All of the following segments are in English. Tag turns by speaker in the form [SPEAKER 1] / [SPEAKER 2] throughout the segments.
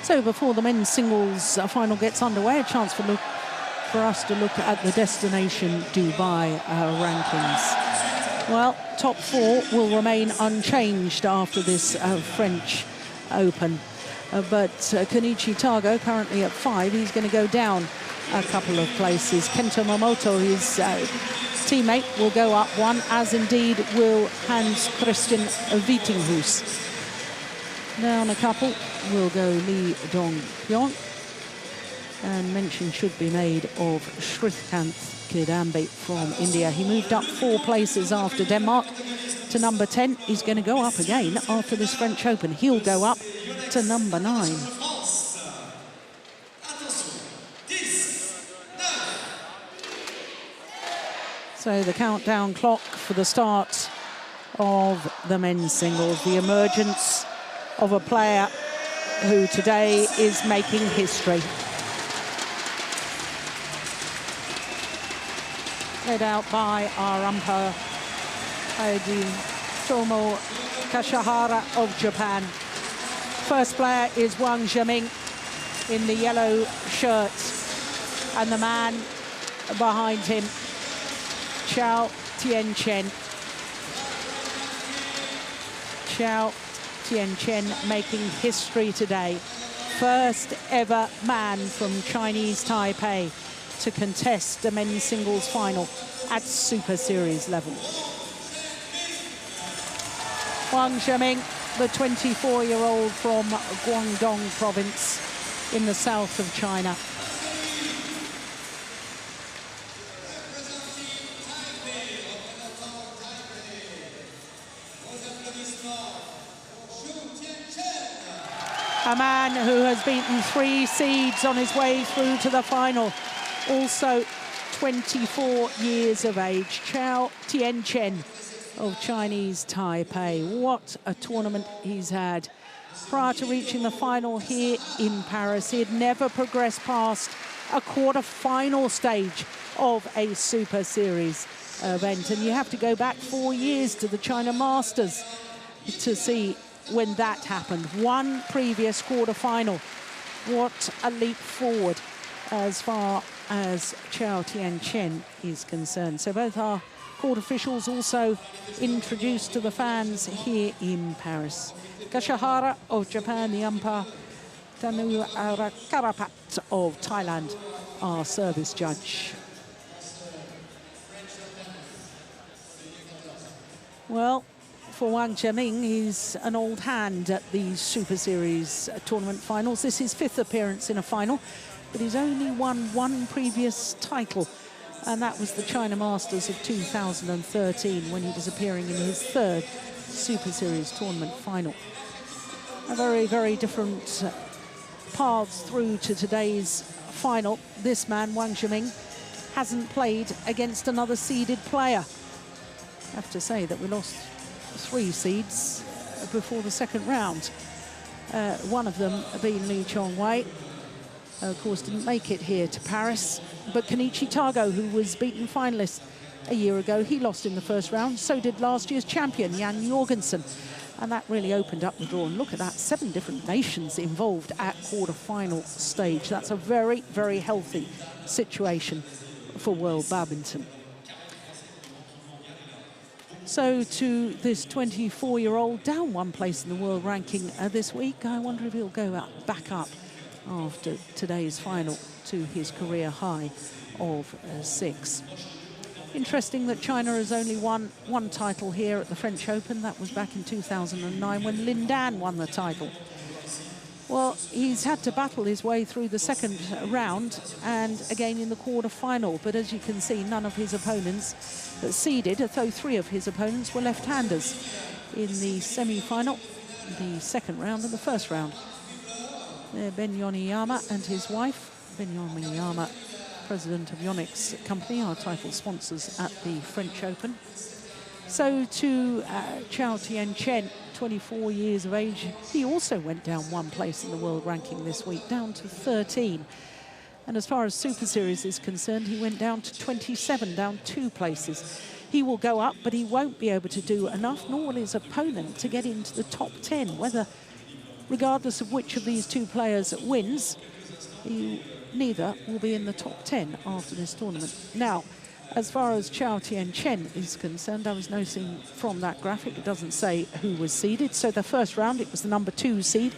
[SPEAKER 1] So before the men's singles final gets underway, a chance for us to look at the destination Dubai rankings. Well, top 4 will remain unchanged after this French Open. But Kenichi Tago, currently at 5, he's going to go down a couple of places. Kento Momoto, his teammate, will go up 1, as indeed will Hans Christian Wittinghus. Down a couple will go Lee Dong-pyong. And mention should be made of Shrikant Kidambi from India. He moved up 4 places after Denmark to number 10. He's going to go up again after this French Open. He'll go up to number 9. So the countdown clock for the start of the men's singles. The emergence of a player who today is making history. Led out by our umpire, Tomo Kashihara of Japan. First player is Wang Zhengming in the yellow shirt, and the man behind him, Chou Tien Chen. Chou Tien Chen making history today. First ever man from Chinese Taipei to contest the men's singles final at Super Series level. Wang Zhengming, the 24-year-old from Guangdong province in the south of China. A man who has beaten 3 seeds on his way through to the final. Also 24 years of age, Chou Tien Chen of Chinese Taipei. What a tournament he's had. Prior to reaching the final here in Paris, he had never progressed past a quarter-final stage of a Super Series event. And you have to go back 4 years to the China Masters to see when that happened. One previous quarter-final. What a leap forward as far as Chou Tien Chen is concerned. So both our court officials also introduced to the fans here in Paris. Kashihara of Japan, the umpire. Tanu Karapat of Thailand, our service judge. Well, for Wang Zhengming, he's an old hand at these Super Series tournament finals. This is his 5th appearance in a final, but he's only won 1 previous title, and that was the China Masters of 2013 when he was appearing in his 3rd Super Series tournament final. A very, very different paths through to today's final. This man, Wang Zhengming, hasn't played against another seeded player. I have to say that we lost 3 seeds before the second round. One of them being Lee Chong-wei, of course, didn't make it here to Paris. But Kenichi Tago, who was beaten finalist a year ago, he lost in the first round. So did last year's champion, Jan Jorgensen. And that really opened up the draw. And look at that, 7 different nations involved at quarter-final stage. That's a very, very healthy situation for world badminton. So to this 24-year-old, down 1 place in the world ranking this week. I wonder if he'll go back up after today's final to his career high of 6. Interesting that China has only won 1 title here at the French Open. That was back in 2009 when Lin Dan won the title. Well, he's had to battle his way through the second round and again in the quarter-final. But as you can see, none of his opponents seeded, though 3 of his opponents were left-handers in the semi-final, the second round and the first round. Ben Yoniyama and his wife. Ben Yoniyama, president of Yonex Company, our title sponsors at the French Open. So to Chou Tien Chen, 24 years of age, he also went down 1 place in the world ranking this week, down to 13. And as far as Super Series is concerned, he went down to 27, down 2 places. He will go up, but he won't be able to do enough, nor will his opponent, to get into the top 10. Whether regardless of which of these two players wins, neither will be in the top 10 after this tournament. Now, as far as Chou Tien Chen is concerned, I was noticing from that graphic, it doesn't say who was seeded. So the first round, it was the number 2 seed,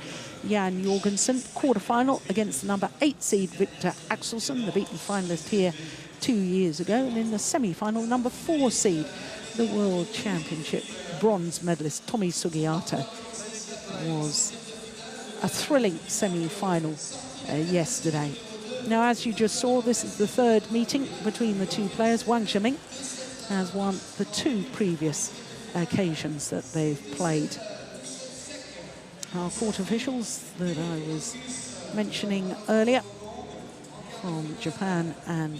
[SPEAKER 1] Jan Jorgensen, quarterfinal against the number 8 seed, Victor Axelsen, the beaten finalist here 2 years ago. And in the semi-final, number 4 seed, the World Championship bronze medalist, Tommy Sugiyato, was a thrilling semi-final yesterday. Now, as you just saw, this is the third meeting between the two players. Wang Zhengming has won the 2 previous occasions that they've played. Our court officials that I was mentioning earlier from Japan and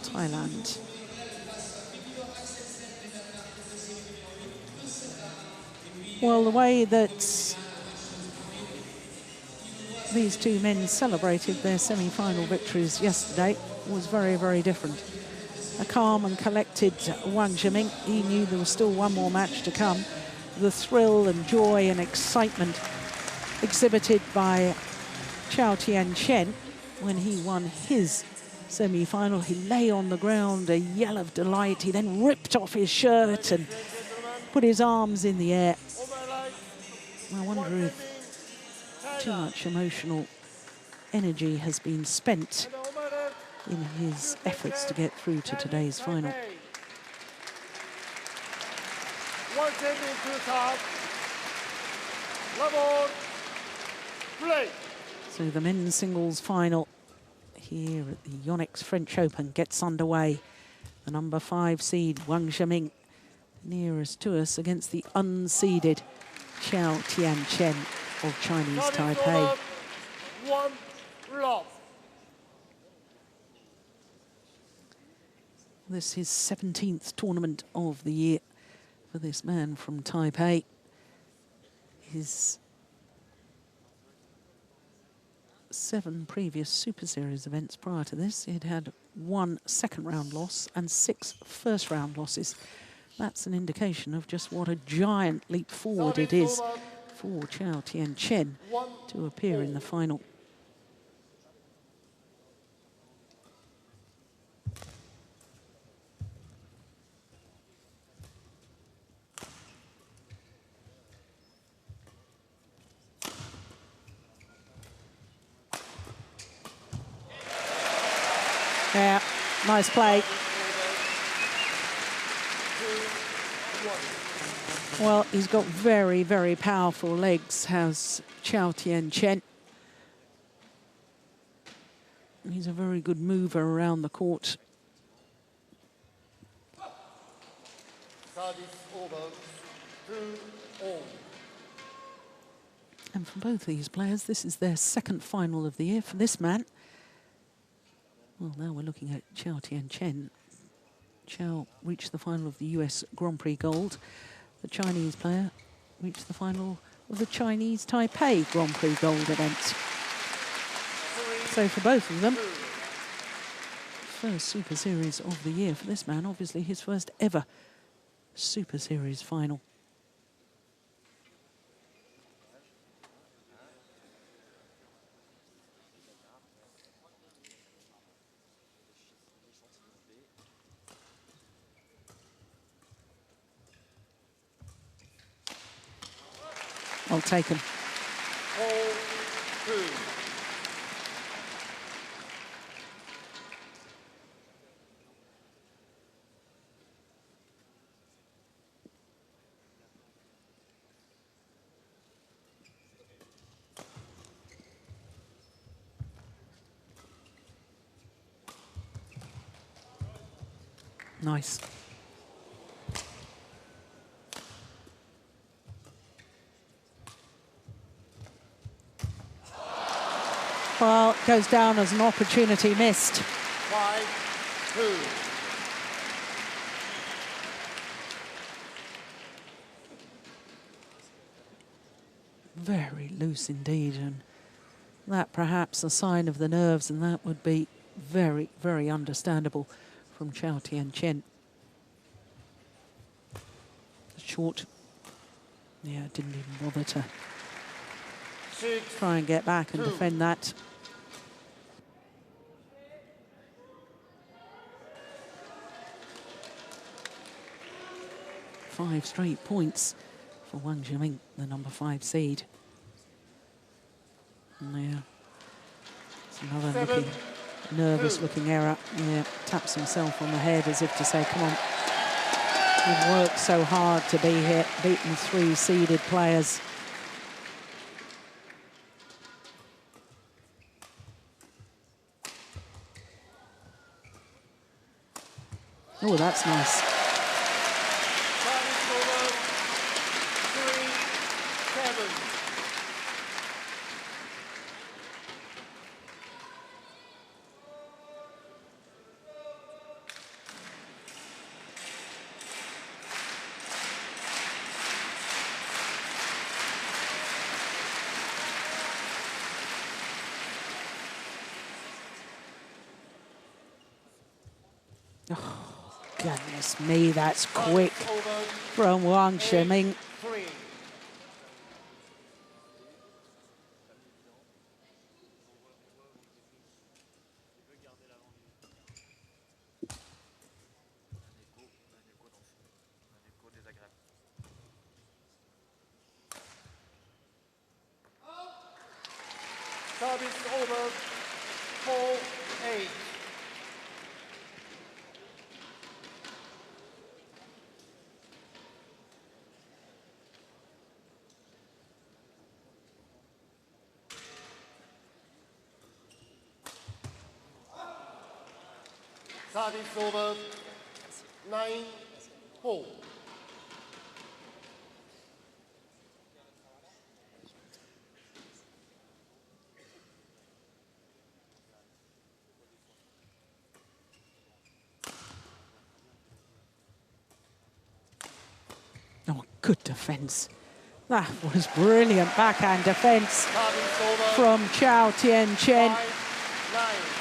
[SPEAKER 1] Thailand. Well, the way that these two men celebrated their semi-final victories yesterday was very, very different. A calm and collected Wang Zhengming. He knew there was still one more match to come. The thrill and joy and excitement exhibited by Chou Tien Chen when he won his semi-final. He lay on the ground, a yell of delight. He then ripped off his shirt and put his arms in the air. I wonder if too much emotional energy has been spent in his efforts to get through to today's final. So the men's singles final here at the Yonex French Open gets underway. The number 5 seed, Wang Zhengming, nearest to us against the unseeded Chou Tien Chen of Chinese Taipei. This is his 17th tournament of the year for this man from Taipei. His 7 previous Super Series events prior to this, he'd had 1 second-round loss and 6 first-round losses. That's an indication of just what a giant leap forward it is for Chou Tien Chen to appear in the final. Yeah, nice play. Well, he's got very, very powerful legs, has Chou Tien Chen. He's a very good mover around the court. And for both these players, this is their second final of the year. For this man, well, now we're looking at Chou Tien Chen. Chou reached the final of the US Grand Prix Gold. The Chinese player reached the final of the Chinese Taipei Grand Prix Gold event. So for both of them, first Super Series of the year for this man, obviously his first ever Super Series final. Well taken. Nice. Well, it goes down as an opportunity missed.
[SPEAKER 2] 5-2.
[SPEAKER 1] Very loose indeed, and that perhaps a sign of the nerves, and that would be very, very understandable from Chou Tien Chen. Short. Yeah, didn't even bother to try and get back and defend that. 5 straight points for Wang Zhengming, the number 5 seed. And there, it's another nervous-looking error. Yeah, taps himself on the head as if to say, come on. We've worked so hard to be here, beaten 3 seeded players. Oh, that's nice. Oh, goodness me, that's quick from Wang Zhengming.
[SPEAKER 2] Service over 4-8. Service over 9-4.
[SPEAKER 1] Oh, good defence. That was brilliant backhand defence from Chou Tien Chen.
[SPEAKER 2] 5-9.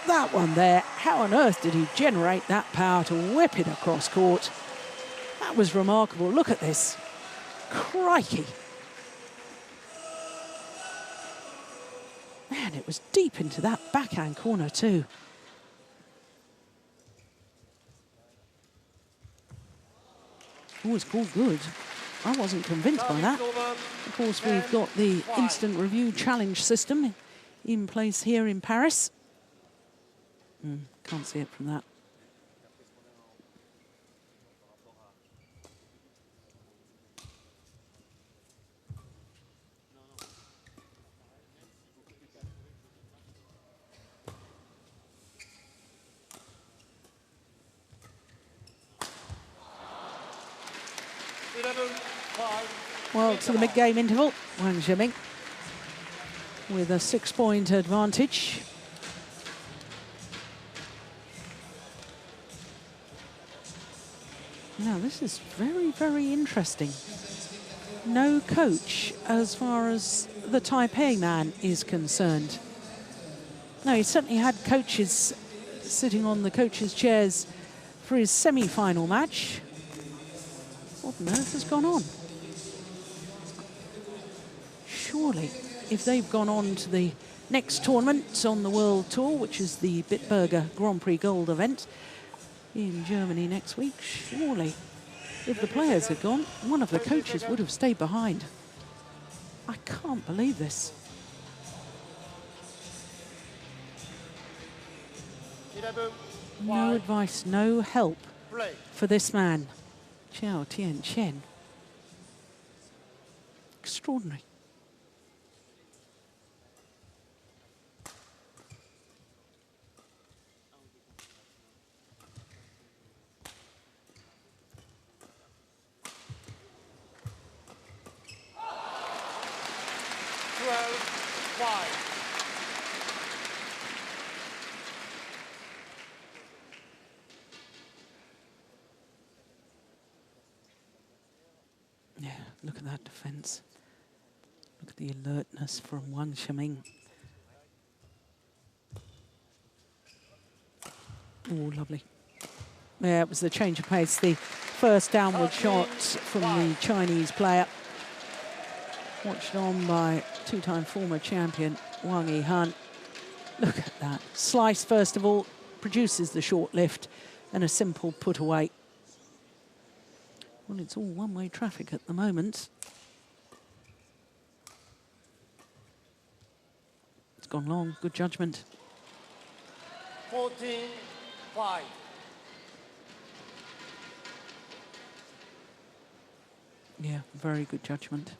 [SPEAKER 1] That one there, how on earth did he generate that power to whip it across court? That was remarkable. Look at this. Crikey. Man, it was deep into that backhand corner too. Oh, it's called good. I wasn't convinced by that. Of course, we've got the instant review challenge system in place here in Paris. Can't see it from that. Well, to the mid-game interval, Wang Zhengming with a 6-point advantage. Now, this is very, very interesting. No coach as far as the Taipei man is concerned. No, he certainly had coaches sitting on the coaches' chairs for his semi-final match. What on earth has gone on? Surely, if they've gone on to the next tournament on the World Tour, which is the Bitburger Grand Prix Gold event in Germany next week, surely, if the players had gone, one of the coaches would have stayed behind. I can't believe this.
[SPEAKER 2] 11,
[SPEAKER 1] No advice, no help
[SPEAKER 2] play.
[SPEAKER 1] for this man, Chou Tien Chen. Extraordinary. Yeah, look at that defence. Look at the alertness from Wang Zhengming. Oh, lovely. Yeah, it was the change of pace. The first downward shot from the Chinese player. Watched on by two-time former champion Wang Zhengming. Look at that. Slice, first of all, produces the short lift and a simple put away. Well, it's all one-way traffic at the moment. It's gone long. Good judgment.
[SPEAKER 2] 14-5.
[SPEAKER 1] Yeah, very good judgment.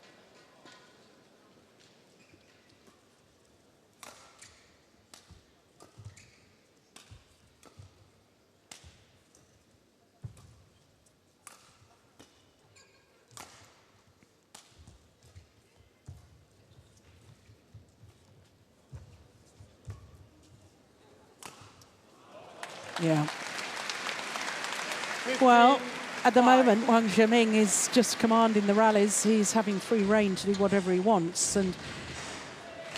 [SPEAKER 1] Yeah. Well, at the moment, Wang Zhengming is just commanding the rallies. He's having free rein to do whatever he wants. And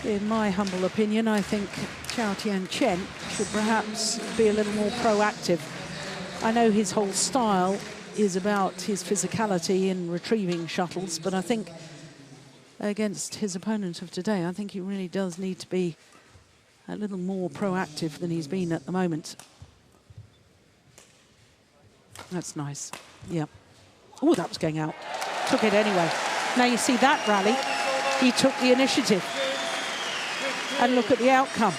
[SPEAKER 1] in my humble opinion, I think Chou Tien Chen should perhaps be a little more proactive. I know his whole style is about his physicality in retrieving shuttles, but I think against his opponent of today, I think he really does need to be a little more proactive than he's been at the moment. That's nice. Yeah. Oh, that was going out. Took it anyway. Now you see that rally. He took the initiative. And look at the outcome.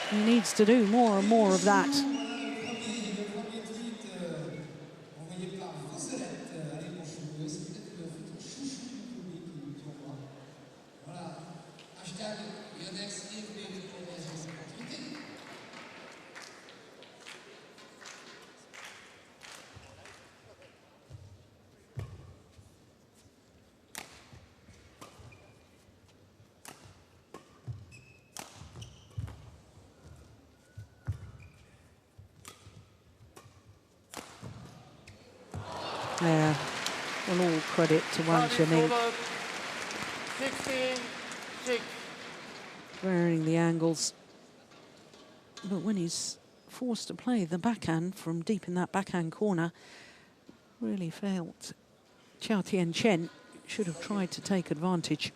[SPEAKER 1] He needs to do more and more of that. Yeah, well, all credit to Wang Zhengming.
[SPEAKER 2] 16-6.
[SPEAKER 1] Varying the angles. But when he's forced to play the backhand from deep in that backhand corner, really failed. Chou Tien Chen should have tried to take advantage.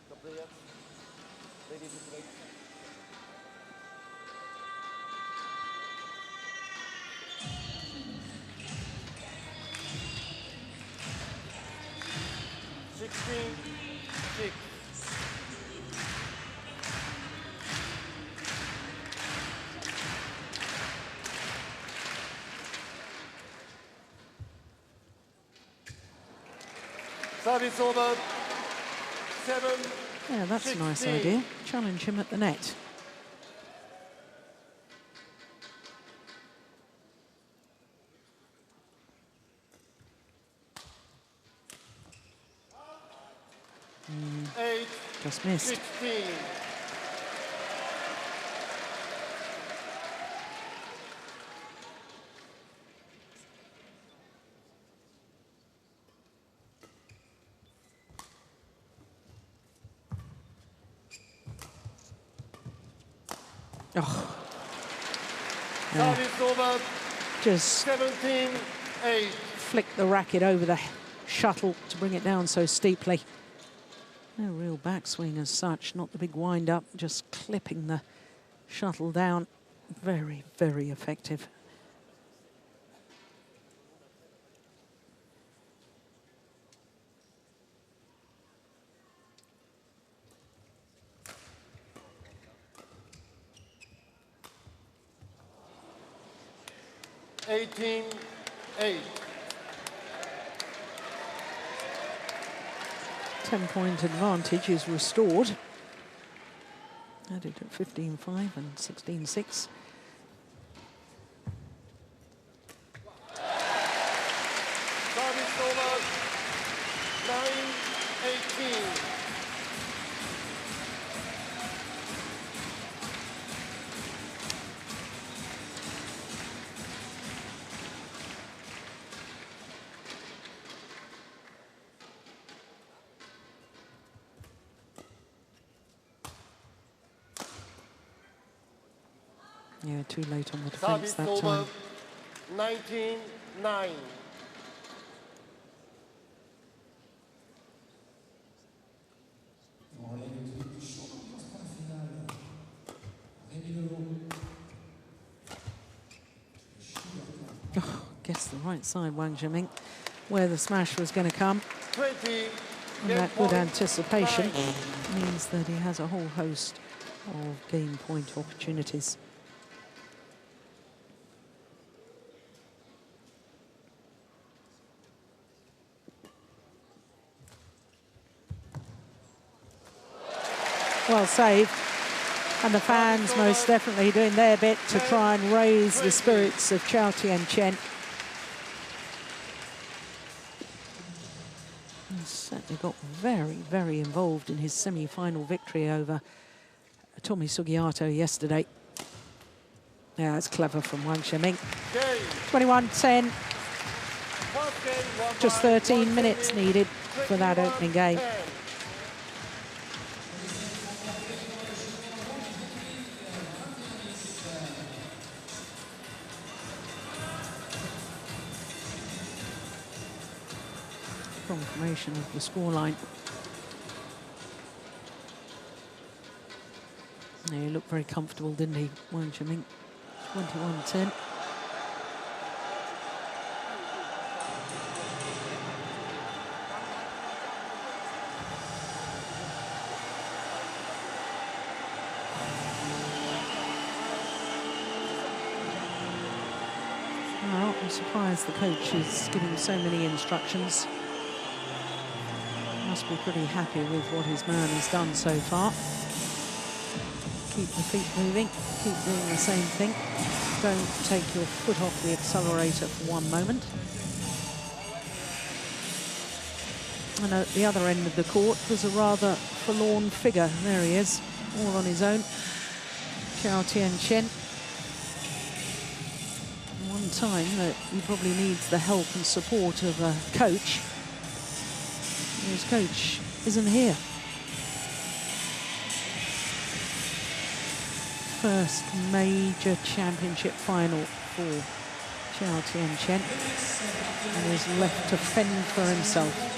[SPEAKER 2] Service over. 7.
[SPEAKER 1] Yeah, that's a nice idea. Challenge him at the net. Just missed.
[SPEAKER 2] 16.
[SPEAKER 1] Oh.
[SPEAKER 2] Service over.
[SPEAKER 1] Just
[SPEAKER 2] 17-8.
[SPEAKER 1] flick the racket over the shuttle to bring it down so steeply. No real backswing as such, not the big wind-up, just clipping the shuttle down. Very, very effective.
[SPEAKER 2] $18-8.
[SPEAKER 1] 10-point advantage is restored. Added at 15-5 and 16-6.
[SPEAKER 2] Service over. 9-18.
[SPEAKER 1] Yeah, too late on the defence
[SPEAKER 2] Service
[SPEAKER 1] that
[SPEAKER 2] over.
[SPEAKER 1] time.
[SPEAKER 2] 19-9.
[SPEAKER 1] Oh, guess the right side, Wang Zhengming, where the smash was going to come.
[SPEAKER 2] 20.
[SPEAKER 1] And that good anticipation means that he has a whole host of game point opportunities. Well saved. And the fans most definitely doing their bit to try and raise the spirits of Chou Tien Chen. He's certainly got very, very involved in his semi-final victory over Tommy Sugiyato yesterday. Yeah, that's clever from Wang Zhengming. 21-10. Just 13 minutes needed for that opening game. Confirmation of the scoreline. Yeah, he looked very comfortable, didn't he, Wang Zhengming? 21-10. Well, I'm surprised the coach is giving so many instructions. Must be pretty happy with what his man has done so far. Keep the feet moving, keep doing the same thing. Don't take your foot off the accelerator for one moment. And at the other end of the court, there's a rather forlorn figure. There he is, all on his own. Chou Tien Chen. One time that he probably needs the help and support of a coach. His coach isn't here. First major championship final for Chou Tien Chen, and is left to fend for himself.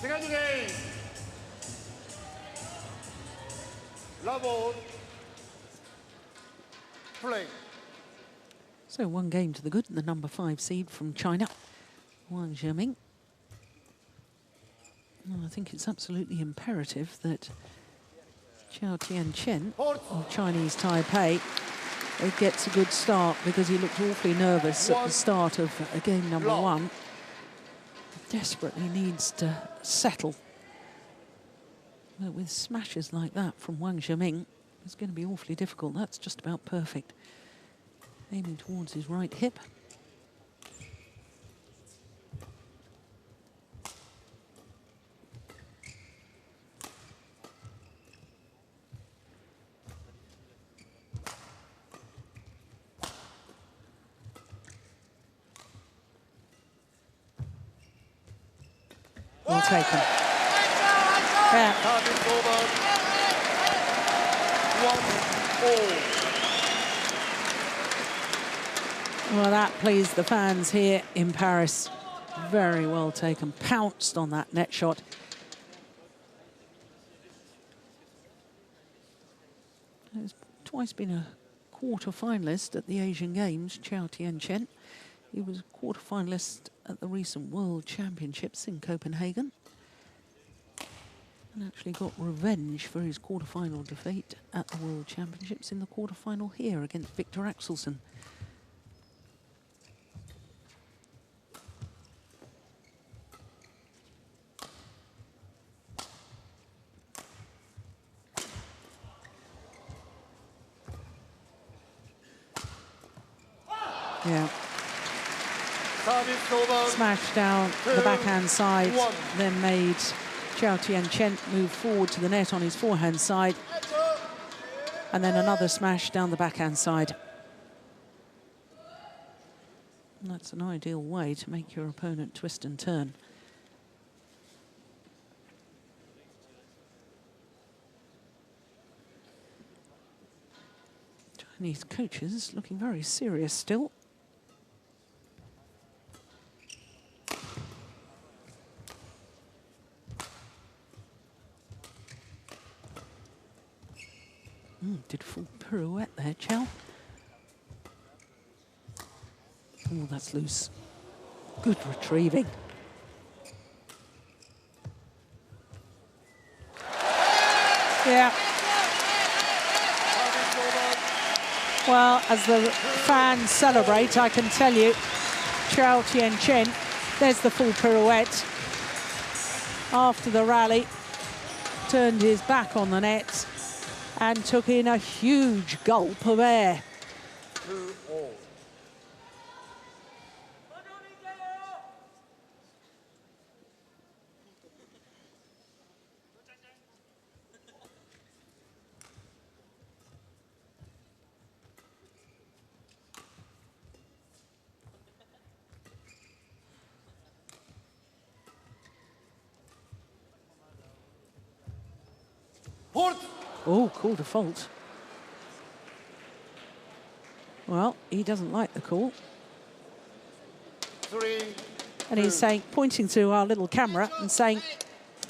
[SPEAKER 2] Second game. Level. Play.
[SPEAKER 1] So one game to the good, the number 5 seed from China, Wang Zhengming. Well, I think it's absolutely imperative that Chou Tien Chen of Chinese Taipei gets a good start, because he looked awfully nervous at the start of game number 1. Desperately needs to settle. But with smashes like that from Wang Zhengming, it's going to be awfully difficult. That's just about perfect. Aiming towards his right hip. Well taken. Yeah.
[SPEAKER 2] Time is over. 1-all.
[SPEAKER 1] Well, that pleased the fans here in Paris. Very well taken. Pounced on that net shot. He's twice been a quarter-finalist at the Asian Games, Chou Tien Chen. He was a quarter-finalist at the recent World Championships in Copenhagen, and actually got revenge for his quarter-final defeat at the World Championships in the quarter-final here against Victor Axelsen. Yeah. Smashed down the backhand side, then made Chou Tien Chen moved forward to the net on his forehand side. And then another smash down the backhand side. And that's an ideal way to make your opponent twist and turn. Chinese coaches looking very serious still. Did full pirouette there, Chou. Oh, that's loose. Good retrieving. Yeah. Well, as the fans celebrate, I can tell you, Chou Tien Chen, there's the full pirouette. After the rally, turned his back on the net and took in a huge gulp of air.
[SPEAKER 2] 2-all. Hold.
[SPEAKER 1] Oh, called a fault. Well, he doesn't like the call.
[SPEAKER 2] 3.
[SPEAKER 1] And he's saying, pointing to our little camera and saying,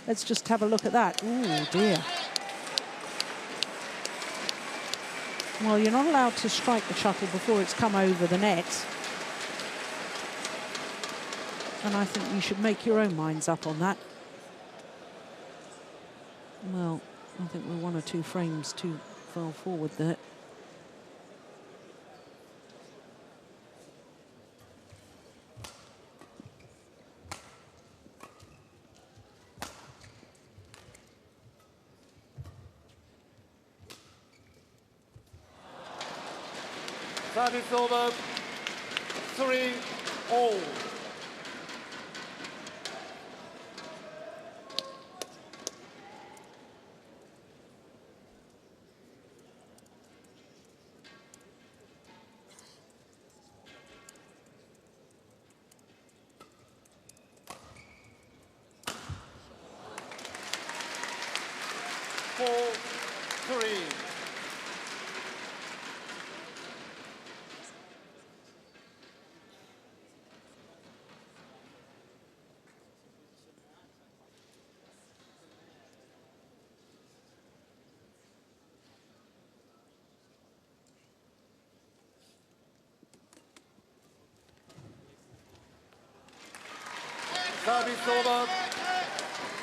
[SPEAKER 1] let's just have a look at that. Oh, dear. Well, you're not allowed to strike the shuttle before it's come over the net. And I think you should make your own minds up on that. Well, I think we're 1 or 2 frames too far forward there.
[SPEAKER 2] Service over. 3-all. Service over.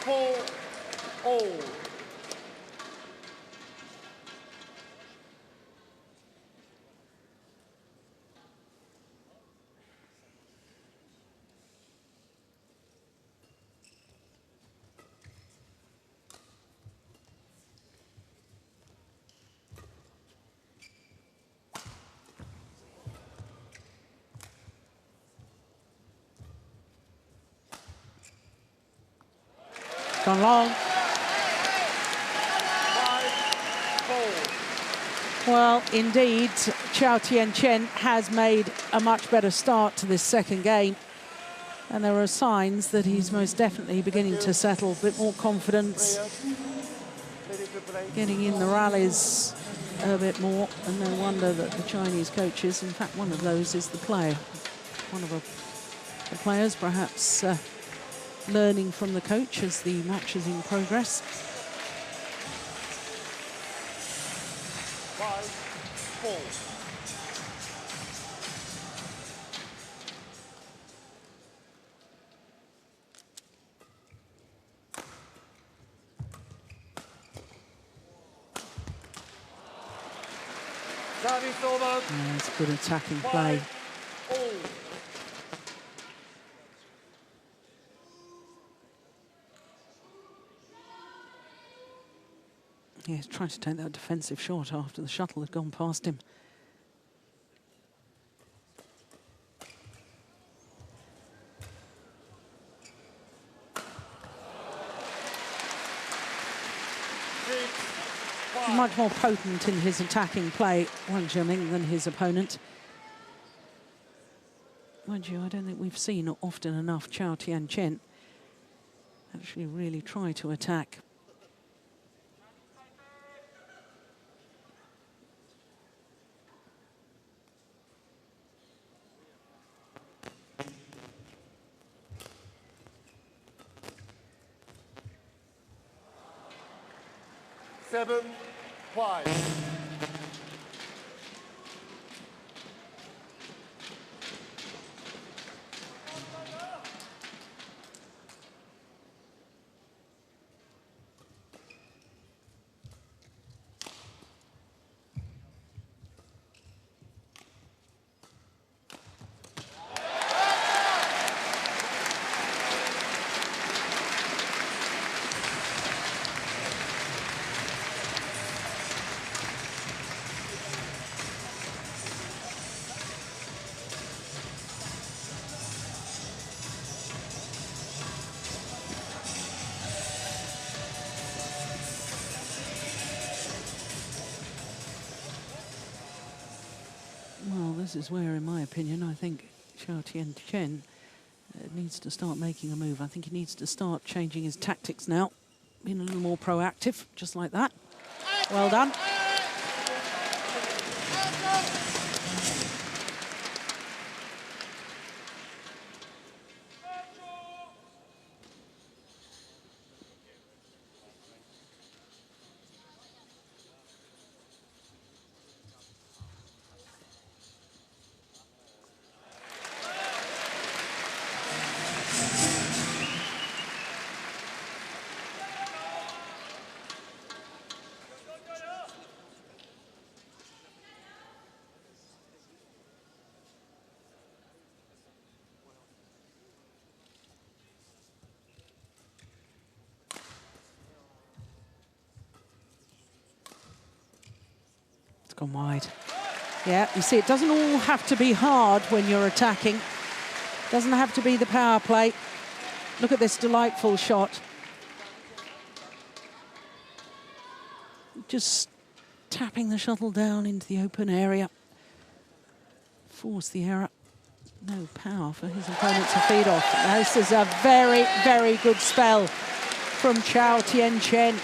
[SPEAKER 2] 4-all.
[SPEAKER 1] Gone long.
[SPEAKER 2] 5-4.
[SPEAKER 1] Well, indeed, Chou Tien Chen has made a much better start to this second game. And there are signs that he's most definitely beginning to settle, a bit more confidence, getting in the rallies a bit more. And no wonder that the Chinese coaches, in fact, one of those is the player. One of the players perhaps learning from the coach as the match is in progress.
[SPEAKER 2] 5-4. Service over.
[SPEAKER 1] Yeah, it's good attacking play.
[SPEAKER 2] 5-all.
[SPEAKER 1] Yeah, he's trying to take that defensive shot after the shuttle had gone past him. much more potent in his attacking play, Wang Zhengming, than his opponent. Mind you, I don't think we've seen often enough Chou Tien Chen actually really try to attack.
[SPEAKER 2] Seven, 5.
[SPEAKER 1] Well, this is where, in my opinion, I think Chou Tien Chen needs to start making a move. I think he needs to start changing his tactics now, being a little more proactive, just like that. Well done. It's gone wide. Yeah, you see, it doesn't all have to be hard when you're attacking. Doesn't have to be the power play. Look at this delightful shot. Just tapping the shuttle down into the open area. Force the error. No power for his opponent to feed off. This is a very, very good spell from Chou Tien Chen.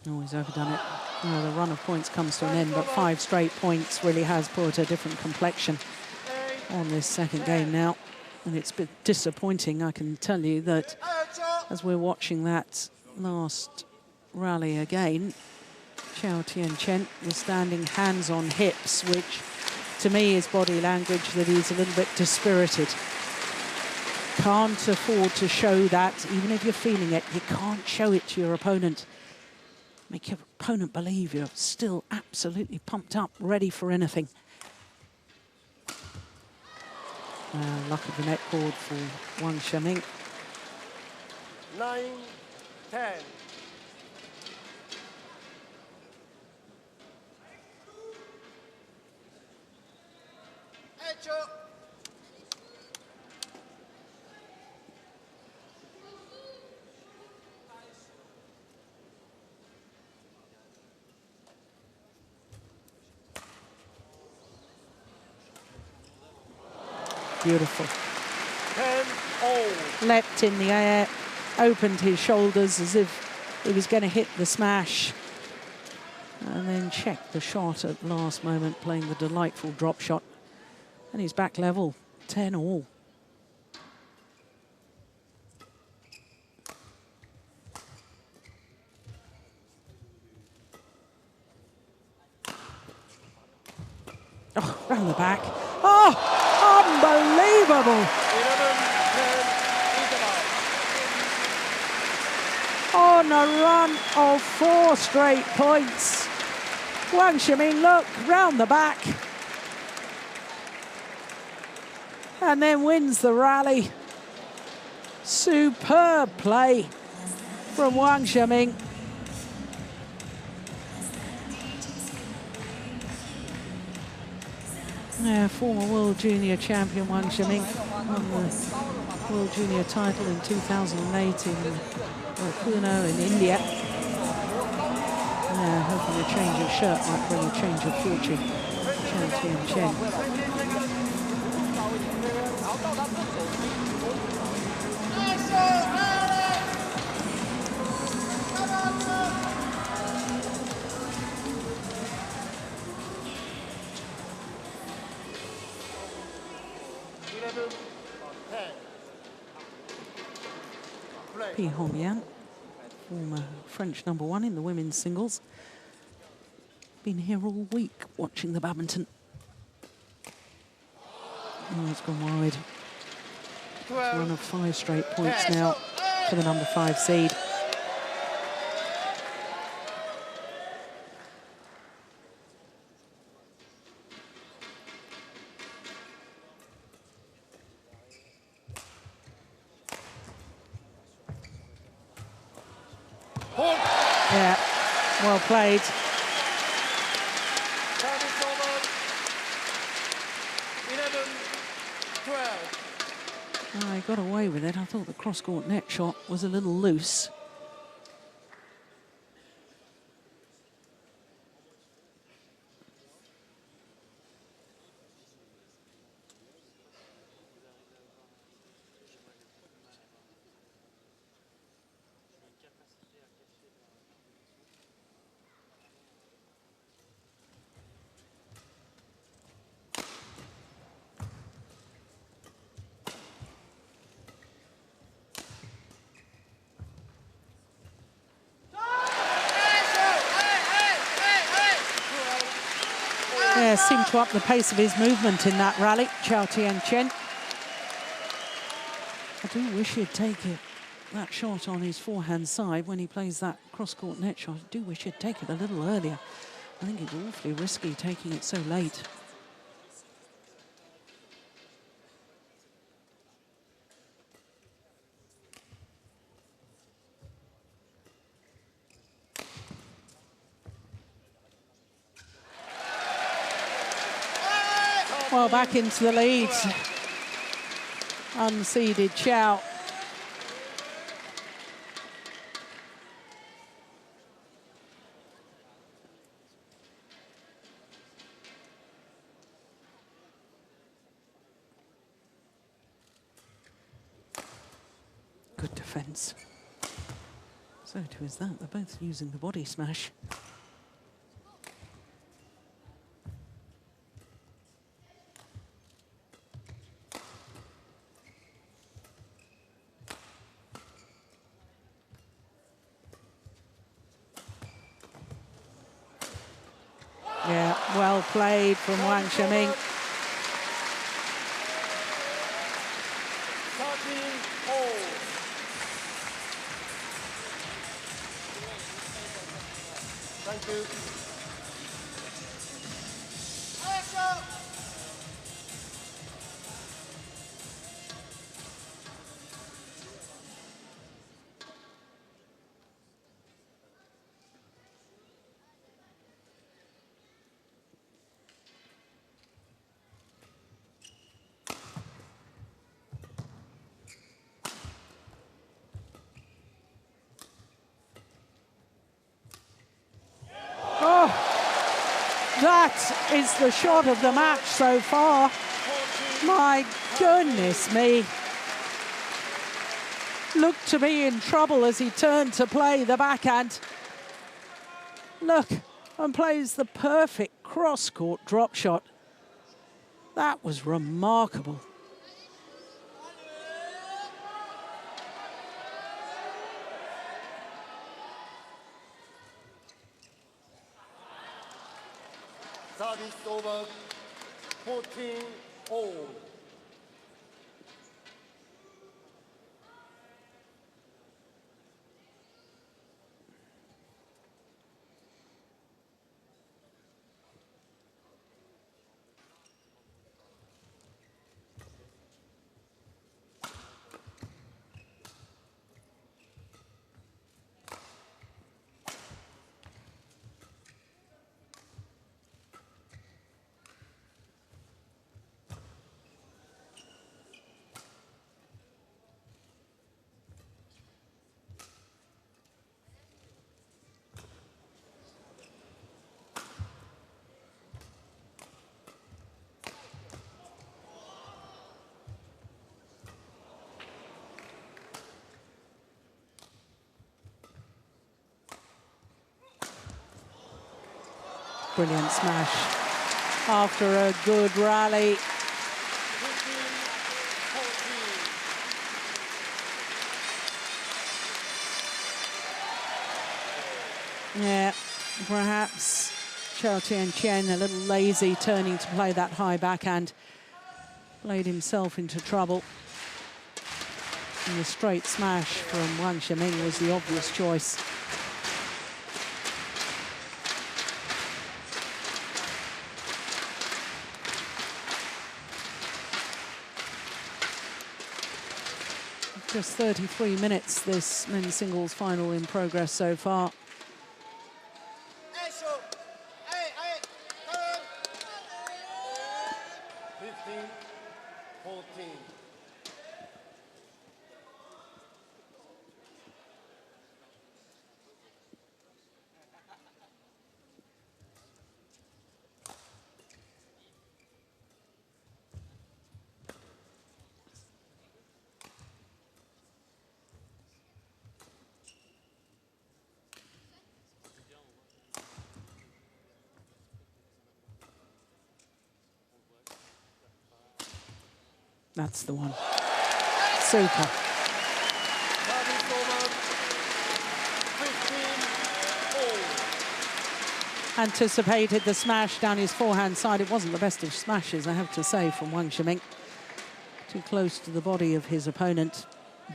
[SPEAKER 1] Oh, he's overdone it. Oh, the run of points comes to an end, but 5 straight points really has put a different complexion on this second game now. And it's a bit disappointing, I can tell you, that as we're watching that last rally again, Chou Tien Chen was standing hands on hips, which to me is body language that he's a little bit dispirited. Can't afford to show that. Even if you're feeling it, you can't show it to your opponent. Make your opponent believe you're still absolutely pumped up, ready for anything. Luck of the net cord for Wang Zhengming.
[SPEAKER 2] 9, 10.
[SPEAKER 1] Beautiful.
[SPEAKER 2] 10-all.
[SPEAKER 1] Leapt in the air, opened his shoulders as if he was going to hit the smash, and then checked the shot at last moment, playing the delightful drop shot. And he's back level, 10-all. Oh, round the back. Oh! Unbelievable!
[SPEAKER 2] 11-10
[SPEAKER 1] On a run of 4 straight points. Wang Zhengming, look, round the back. And then wins the rally. Superb play from Wang Zhengming. Yeah, former World Junior champion Wang Zhengming won the World Junior title in 2008 in Pune in India. Yeah, hoping a change of shirt might bring a change of fortune. Chou Tien Chen. Pi Hongyan, former French #1 in the women's singles. Been here all week watching the badminton. Oh, it's gone wide. It's a run of 5 straight points now for the #5 seed. Yeah, well played. Oh, he got away with it. I thought the cross-court net shot was a little loose. Yeah, seemed to up the pace of his movement in that rally, Chou Tien Chen. I do wish he'd take that shot on his forehand side when he plays that cross-court net shot. I do wish he'd take it a little earlier. I think it's awfully risky taking it so late. Well, back into the lead. Unseeded Chou. Good defense. So too is that. They're both using the body smash. Yeah, well played from Wang Zhengming.
[SPEAKER 2] Thank you.
[SPEAKER 1] That is the shot of the match so far. My goodness me. Looked to be in trouble as he turned to play the backhand. Look, and plays the perfect cross-court drop shot. That was remarkable.
[SPEAKER 2] Service over 14-all.
[SPEAKER 1] Brilliant smash after a good rally.
[SPEAKER 2] 15, 14.
[SPEAKER 1] Yeah, perhaps Chou Tien Chen a little lazy turning to play that high backhand. Played himself into trouble. And the straight smash from Wang Zhengming was the obvious choice. Just 33 minutes, this men's singles final in progress so far.
[SPEAKER 2] 15, 14.
[SPEAKER 1] That's the one. Super.
[SPEAKER 2] Service over. 15, 4.
[SPEAKER 1] Anticipated the smash down his forehand side. It wasn't the best of smashes, I have to say, from Wang Zhengming. Too close to the body of his opponent.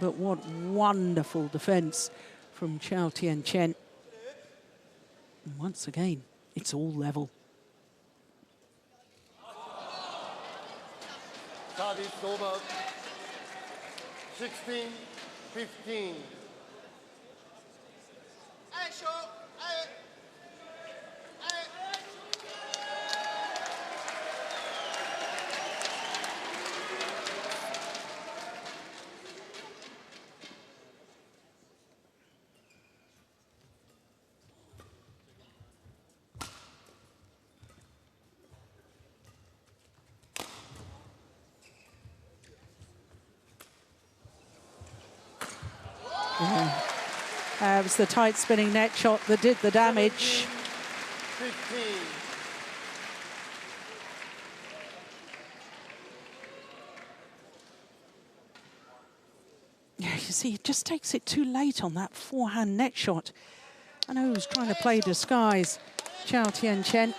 [SPEAKER 1] But what wonderful defense from Chou Tien Chen. And once again, it's all level.
[SPEAKER 2] Service over. 16, 15.
[SPEAKER 1] It was the tight spinning net shot that did the damage.
[SPEAKER 2] 15.
[SPEAKER 1] Yeah, you see, he just takes it too late on that forehand net shot. I know he was trying to play disguise, Chou Tien Chen.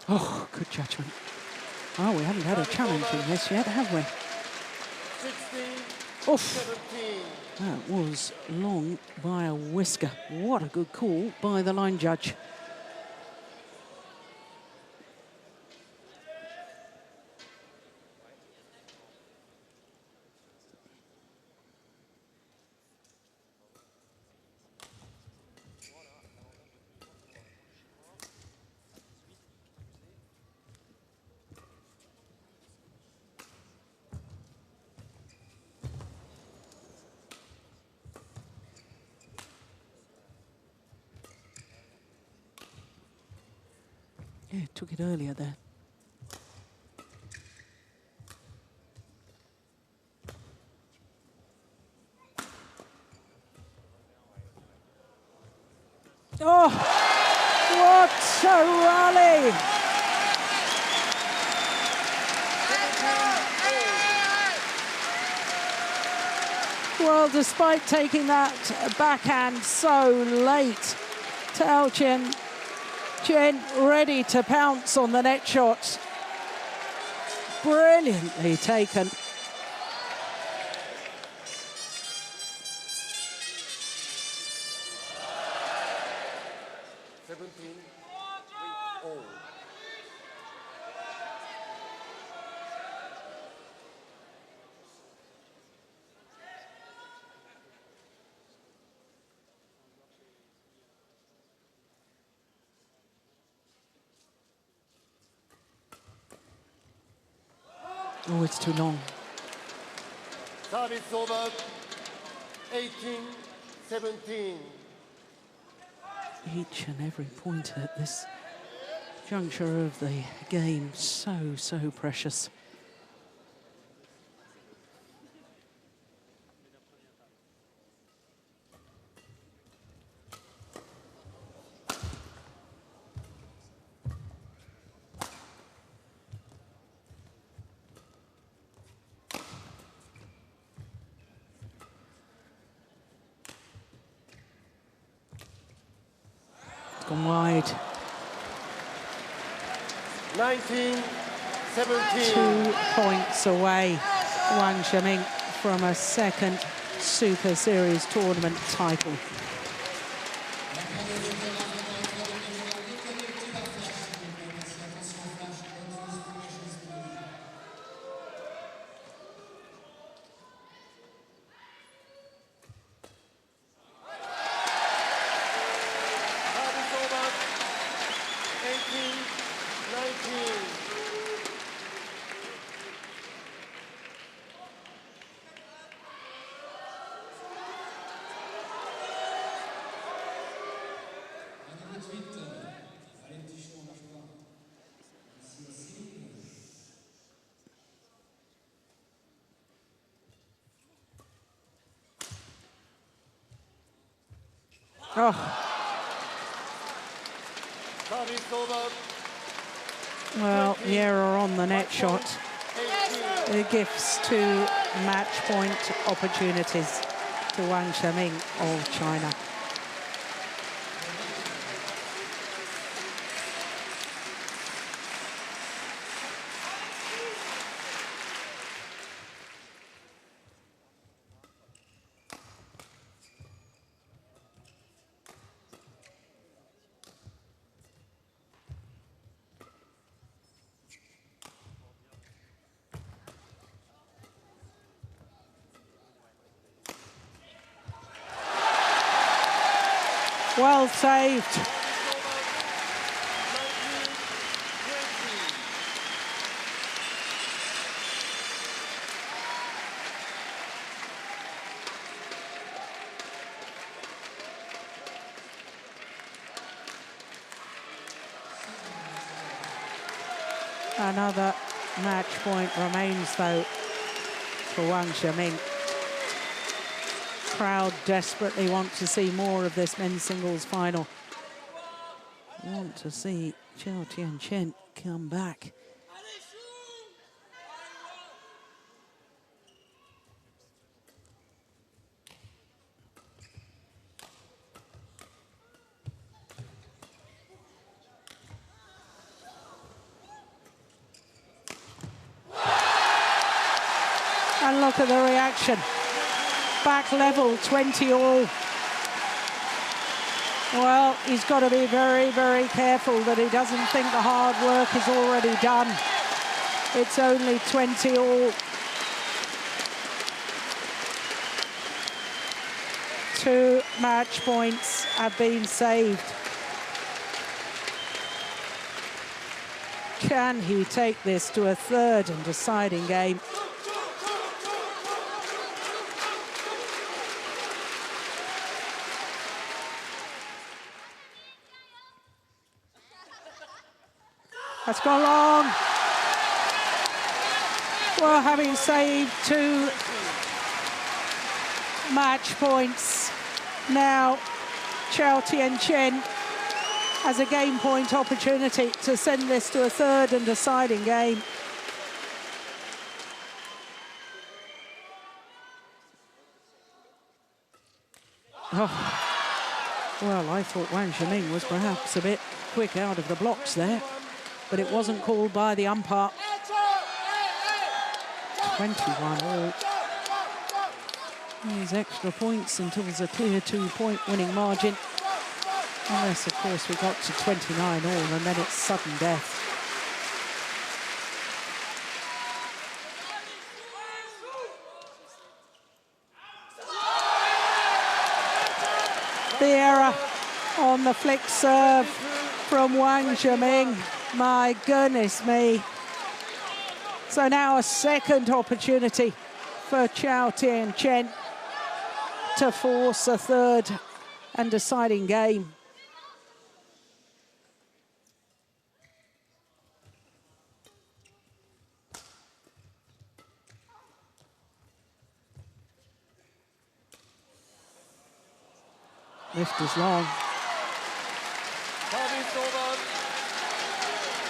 [SPEAKER 1] Oh, good judgment. Oh, we haven't had a challenge in this yet, have we?
[SPEAKER 2] 16,
[SPEAKER 1] Oof.
[SPEAKER 2] 17.
[SPEAKER 1] That was long by a whisker. What a good call by the line judge. Yeah, took it earlier there. Oh, what a rally! Well, despite taking that backhand so late, Chou Tien Chen ready to pounce on the net shot. Brilliantly taken. Oh, it's too long.
[SPEAKER 2] Service over. 18-17.
[SPEAKER 1] Each and every point at this juncture of the game, so precious. Gone wide.
[SPEAKER 2] 19-17.
[SPEAKER 1] 2 points away, Wang Zhengming, from a second Super Series tournament title.
[SPEAKER 2] Service over. 18-19.
[SPEAKER 1] Oh,
[SPEAKER 2] Service over.
[SPEAKER 1] well, the error on the net shot.
[SPEAKER 2] 18.
[SPEAKER 1] It gives 2 match point opportunities to Wang Zhengming of China. Well saved.
[SPEAKER 2] 19-20.
[SPEAKER 1] Another match point remains, though, for Wang Zhengming. Crowd desperately want to see more of this men's singles final. Want to see Chou Tien Chen come back. And look at the reaction. Back level, 20 all. Well, he's got to be very careful that he doesn't think the hard work is already done. It's only 20 all. 2 match points have been saved. Can he take this to a third and deciding game? That's gone long. Well, having saved 2 match points, now Chou Tien Chen has a game point opportunity to send this to a third and deciding game. Oh. Well, I thought Wang Zhengming was perhaps a bit quick out of the blocks there, but it wasn't called by the umpire. 21 all. These extra points until there's a clear 2-point winning margin. Unless, of course, we got to 29 all and then it's sudden death. The error on the flick serve from Wang Zhengming. My goodness me. So now a second opportunity for Chou Tien Chen to force a third and deciding game. Lift is long.
[SPEAKER 2] Service over.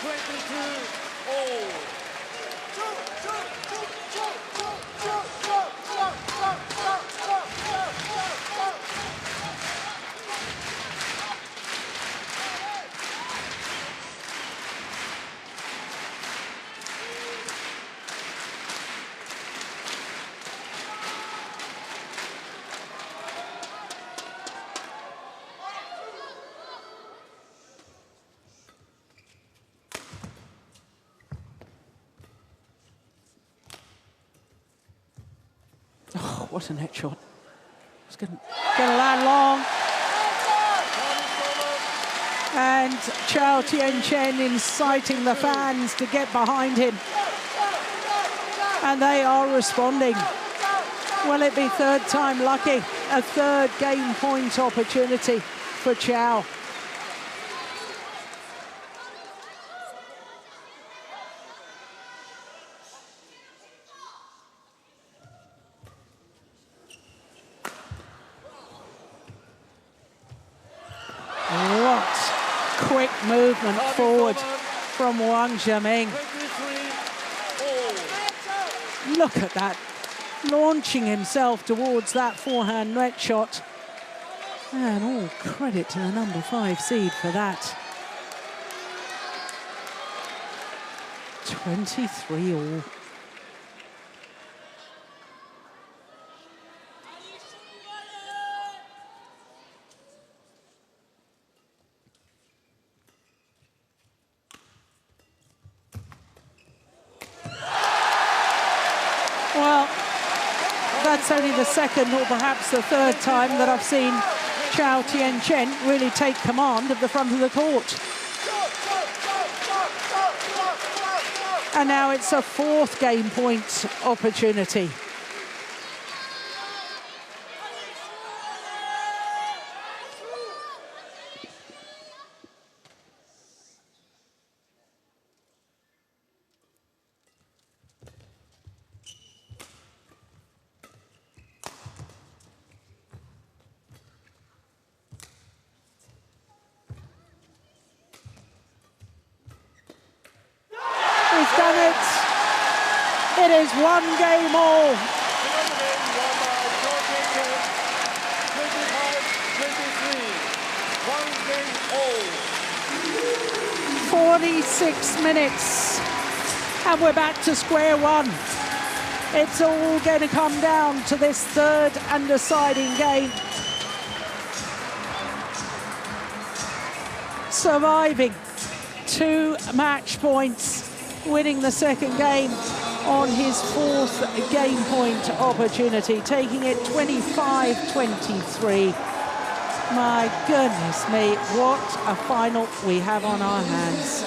[SPEAKER 2] 22-all.
[SPEAKER 1] Oh, what a net shot. It's going to land long. And Chou Tien Chen inciting the fans to get behind him. And they are responding. Will it be third time lucky? A third game point opportunity for Chou. Quick movement forward from Wang Zhengming. Look at that, launching himself towards that forehand net shot. And all credit to the number 5 seed for that. 23-all. Well, that's only the second or perhaps the third time that I've seen Chou Tien Chen really take command of the front of the court. And now it's a fourth game point opportunity. He's done it. It is 1 game all. 46 minutes. And we're back to square one. It's all going to come down to this third and deciding game. Surviving 2 match points, winning the second game on his fourth game point opportunity, taking it 25-23. My goodness me, what a final we have on our hands.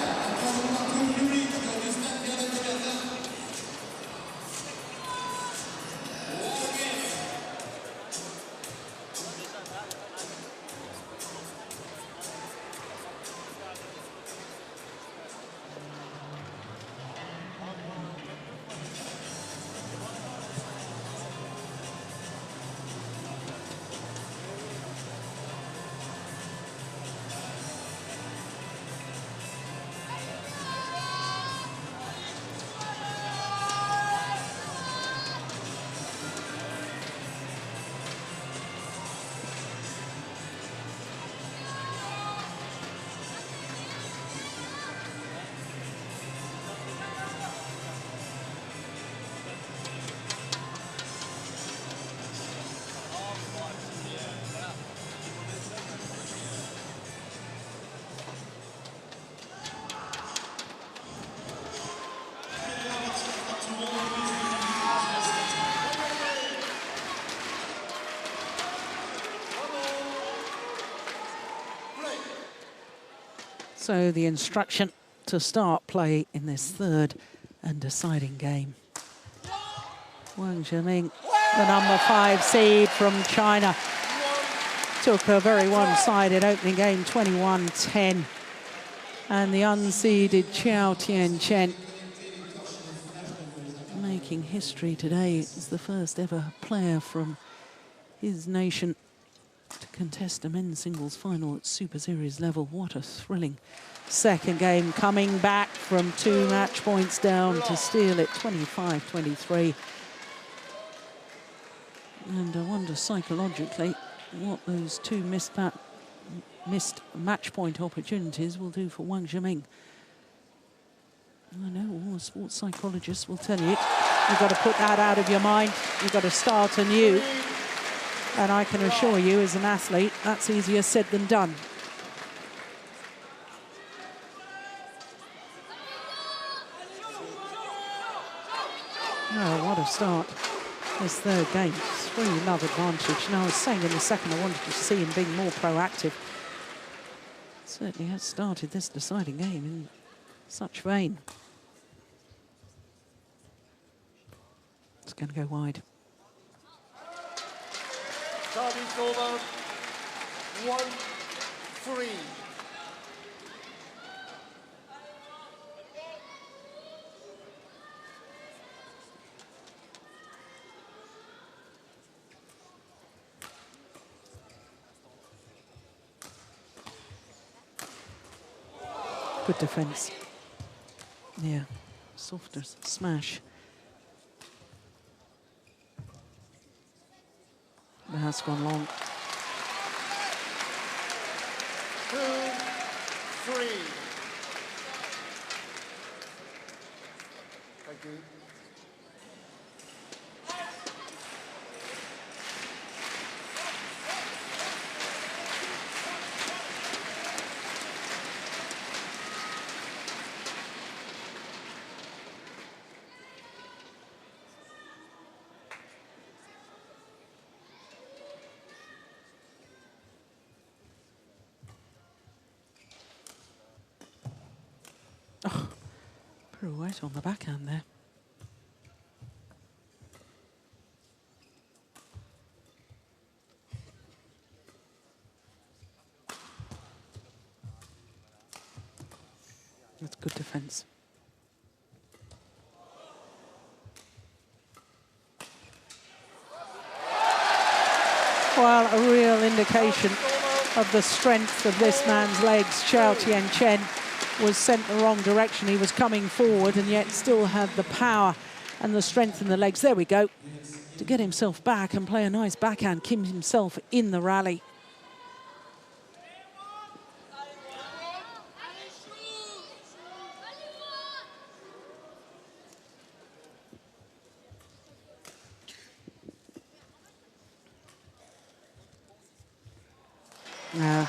[SPEAKER 1] So the instruction to start play in this third and deciding game. Wang Zhengming the number 5 seed from China. Took a very one-sided opening game, 21-10. And the unseeded Chou Tien Chen making history today. Is the first ever player from his nation to contest a men's singles final at Super Series level. What a thrilling second game, coming back from 2 match points down to steal it 25-23. And I wonder psychologically what those 2 missed match point opportunities will do for Wang Zhengming. I know all the sports psychologists will tell you you've got to put that out of your mind. You've got to start anew. And I can assure you, as an athlete, that's easier said than done. Oh, what a start. This third game, 3-love advantage. Now, I was saying in the second, I wanted to see him being more proactive. Certainly has started this deciding game in such vein. It's going to go wide.
[SPEAKER 2] Service over. 1-3.
[SPEAKER 1] Good defense. Yeah, softer smash. It has gone long.
[SPEAKER 2] 2-3. Thank you.
[SPEAKER 1] Oh, pirouette on the backhand there. That's good defense. Well, a real indication of the strength of this man's legs. Chou Tien Chen was sent the wrong direction. He was coming forward and yet still had the power and the strength in the legs. There we go. To get himself back and play a nice backhand, keep himself in the rally. Yeah.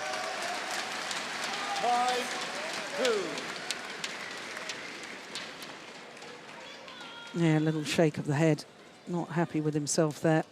[SPEAKER 2] 5-2.
[SPEAKER 1] Yeah, a little shake of the head. Not happy with himself there.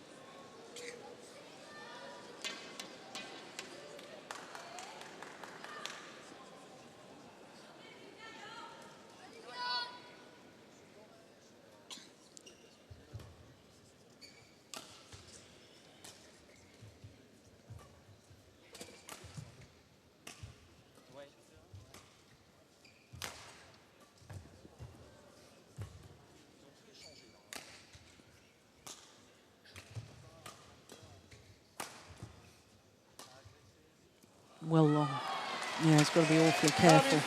[SPEAKER 1] Well long. Yeah, he's got to be awfully careful.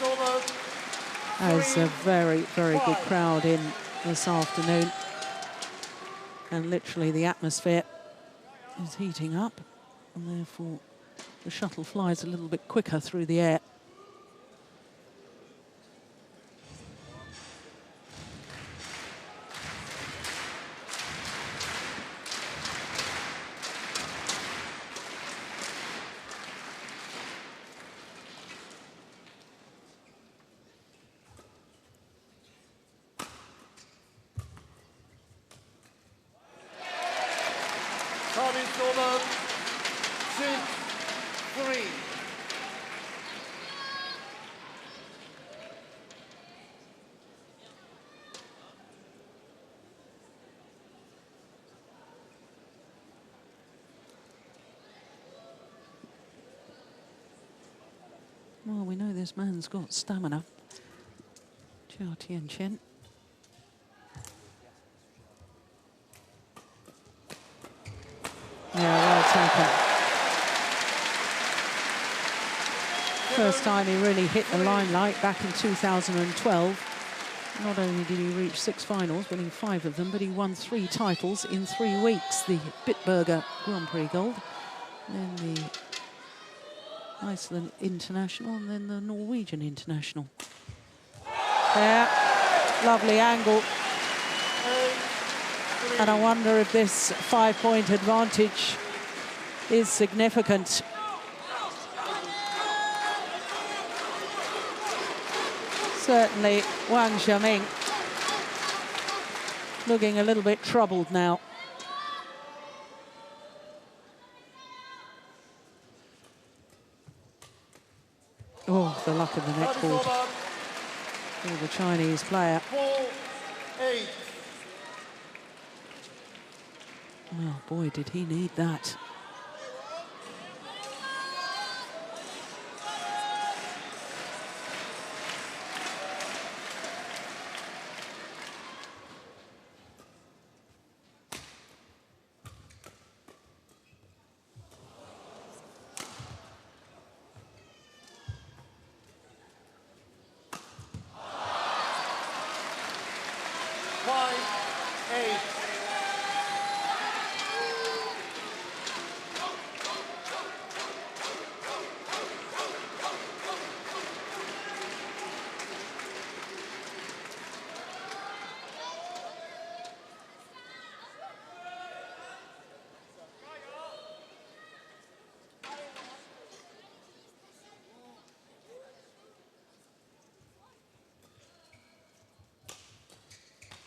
[SPEAKER 1] There's a very, very good crowd in this afternoon. And literally the atmosphere is heating up. And therefore the shuttle flies a little bit quicker through the air.
[SPEAKER 2] Service over. 6-3.
[SPEAKER 1] Well, we know this man's got stamina. Chou Tien Chen. Yeah, well taken. First time he really hit the limelight back in 2012. Not only did he reach 6 finals, winning 5 of them, but he won 3 titles in 3 weeks. The Bitburger Grand Prix Gold, then the Iceland International, and then the Norwegian International. Yeah, lovely angle. And I wonder if this 5-point advantage is significant. Certainly, Wang Zhengming looking a little bit troubled now. Oh, the luck of the net cord for the Chinese player.
[SPEAKER 2] 4-8.
[SPEAKER 1] Oh boy, did he need that.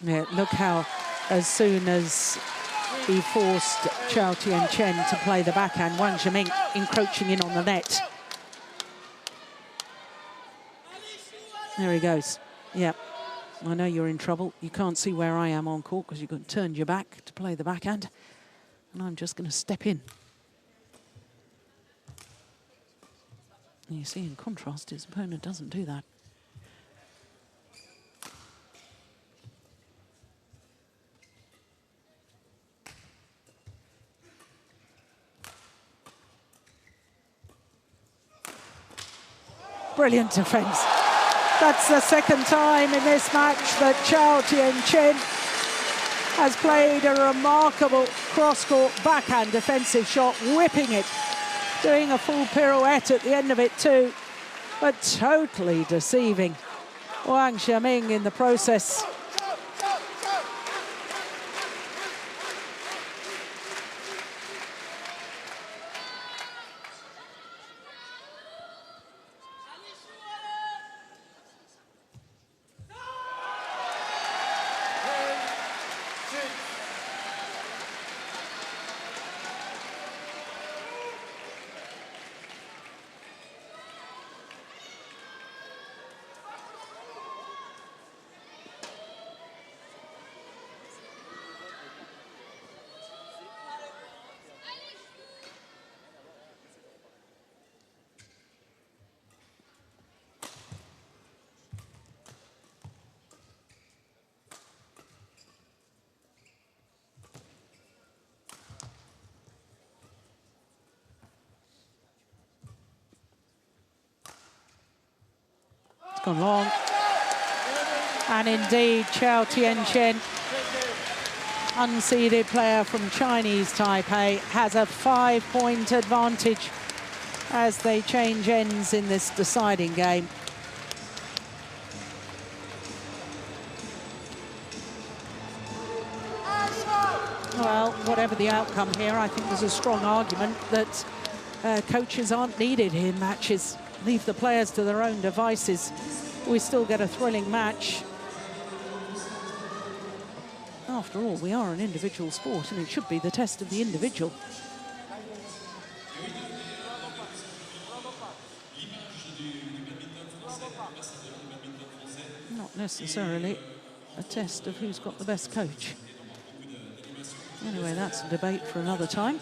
[SPEAKER 1] Yeah, look how, as soon as he forced Chou Tien Chen to play the backhand, Wang Zhengming encroaching in on the net. There he goes. Yeah, I know you're in trouble. You can't see where I am on court because you've turned your back to play the backhand. And I'm just going to step in. And you see, in contrast, his opponent doesn't do that. Brilliant defence. That's the second time in this match that Chou Tien Chen has played a remarkable cross-court backhand defensive shot, whipping it, doing a full pirouette at the end of it too, but totally deceiving Wang Zhengming in the process. Gone long. And indeed, Chou Tien Chen, unseeded player from Chinese Taipei, has a 5-point advantage as they change ends in this deciding game. Well, whatever the outcome here, I think there's a strong argument that coaches aren't needed in matches. Leave the players to their own devices. We still get a thrilling match. After all, we are an individual sport, and it should be the test of the individual. Not necessarily a test of who's got the best coach. Anyway, that's a debate for another time.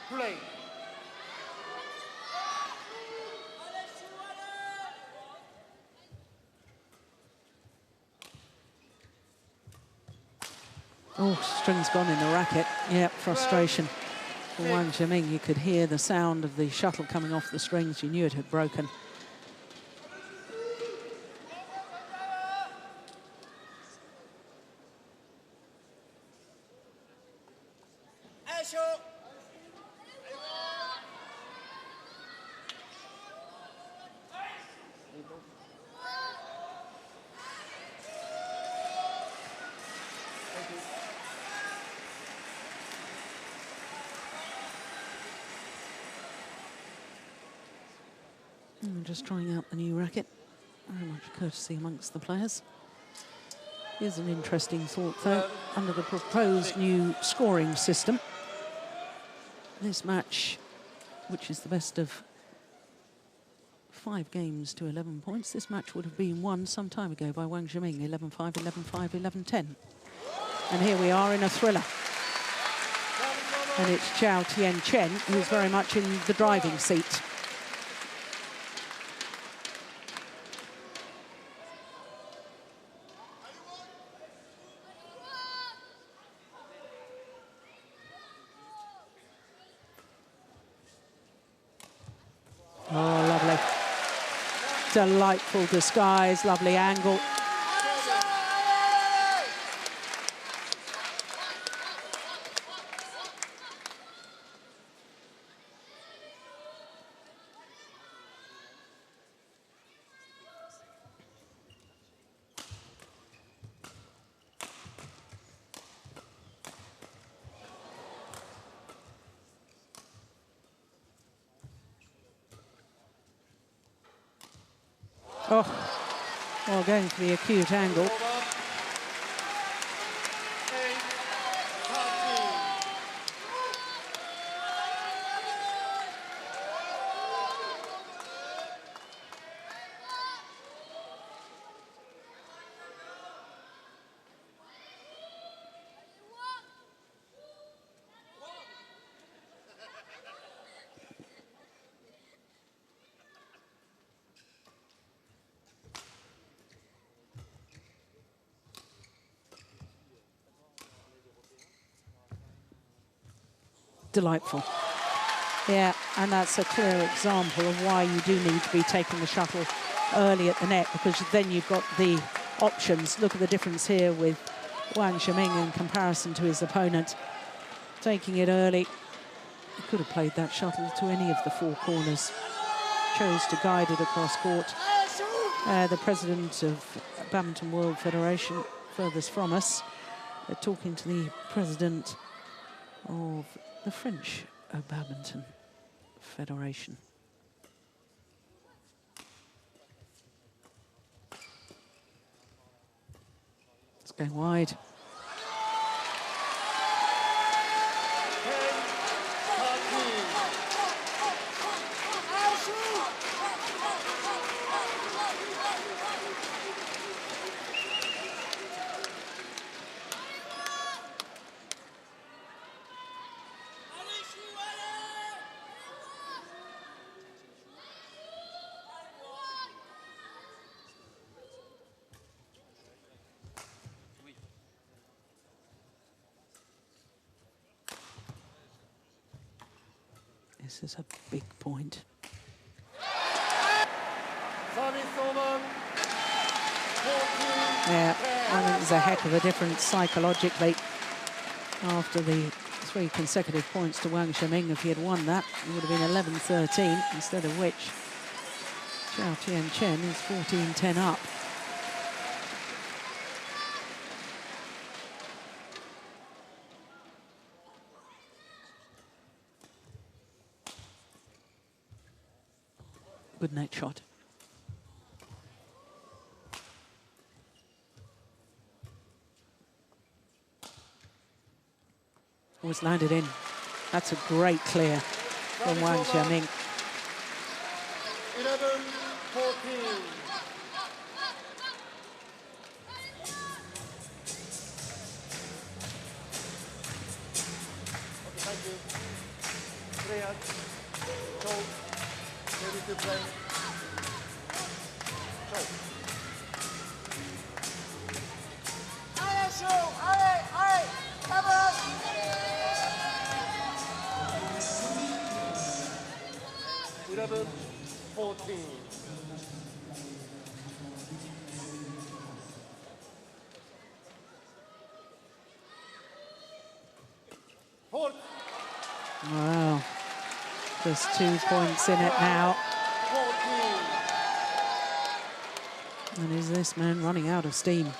[SPEAKER 2] play.
[SPEAKER 1] Oh, string's gone in the racket. Yep, frustration. For Wang Zhengming, you could hear the sound of the shuttle coming off the strings. You knew it had broken. Just trying out the new racket. Very much courtesy amongst the players. Here's an interesting thought, though. Under the proposed new scoring system, this match, which is the best of 5 games to 11 points, this match would have been won some time ago by Wang Zhengming, 11-5, 11-5, 11-10. And here we are in a thriller. And it's Chou Tien Chen who's very much in the driving seat. Oh, lovely. Delightful disguise, lovely angle. Oh, well, going for the acute angle. Delightful. Yeah, and that's a clear example of why you do need to be taking the shuttle early at the net, because then you've got the options. Look at the difference here with Wang Zhengming in comparison to his opponent. Taking it early. He could have played that shuttle to any of the 4 corners. Chose to guide it across court. The president of Badminton World Federation, furthest from us, talking to the president of the French Badminton Federation. It's going wide. This is a big point. Yeah, I think there's a heck of a difference psychologically after the 3 consecutive points to Wang Zhengming. If he had won that, it would have been 11-13, instead of which Chou Tien Chen is 14-10 up. Good net shot. Was landed in. That's a great clear from Wang Zhengming.
[SPEAKER 2] 11-14. Thank you. Players, Chou, ready to play. Chou. Allez, Chou, allez, allez, avance. 11-14.
[SPEAKER 1] Wow. Just 2 points in it now.
[SPEAKER 2] 14.
[SPEAKER 1] And is this man running out of steam?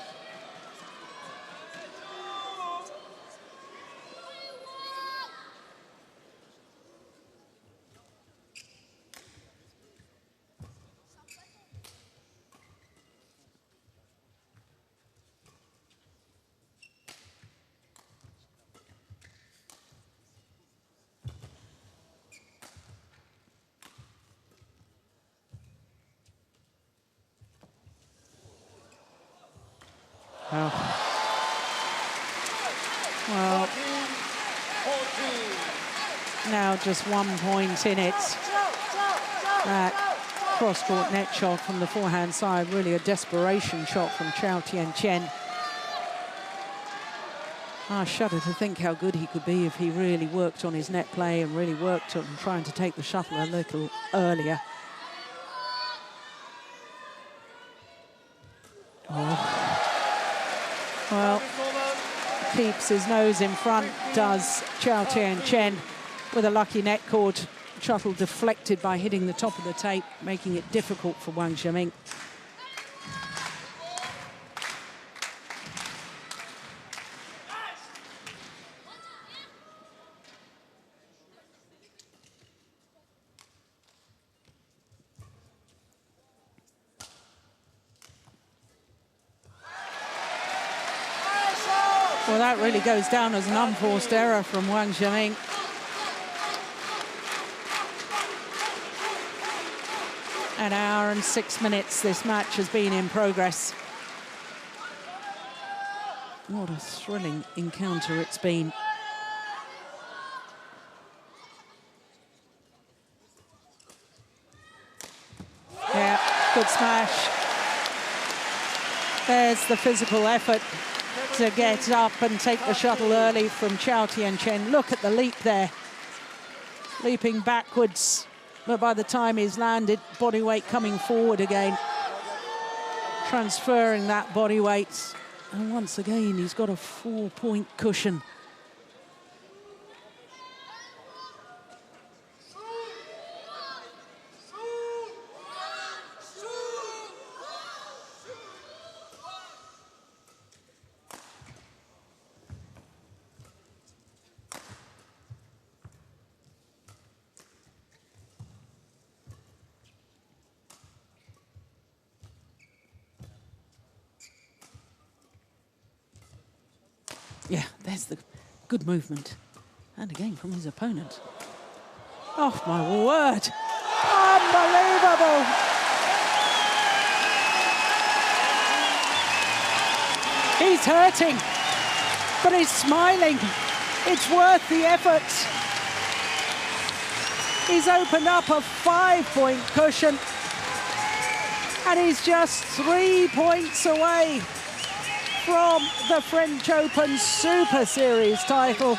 [SPEAKER 1] Well,
[SPEAKER 2] 14.
[SPEAKER 1] now just 1 point in it. That cross-court net shot from the forehand side, really a desperation shot from Chou Tien Chen. I shudder to think how good he could be if he really worked on his net play and really worked on trying to take the shuttle a little earlier. Well, keeps his nose in front, does Chou Tien Chen, with a lucky net court shuttle deflected by hitting the top of the tape, making it difficult for Wang Zhengming. Well, that really goes down as an unforced error from Wang Zhengming. An hour and 6 minutes this match has been in progress. What a thrilling encounter it's been. Yeah, good smash. There's the physical effort to get up and take the shuttle early from Chou Tien Chen. Look at the leap there. Leaping backwards, but by the time he's landed, body weight coming forward again. Transferring that body weight. And once again, he's got a 4-point cushion. Yeah, there's the good movement. And again from his opponent. Oh, my word. Unbelievable. He's hurting, but he's smiling. It's worth the effort. He's opened up a 5-point cushion, and he's just 3 points away from the French Open Super Series title.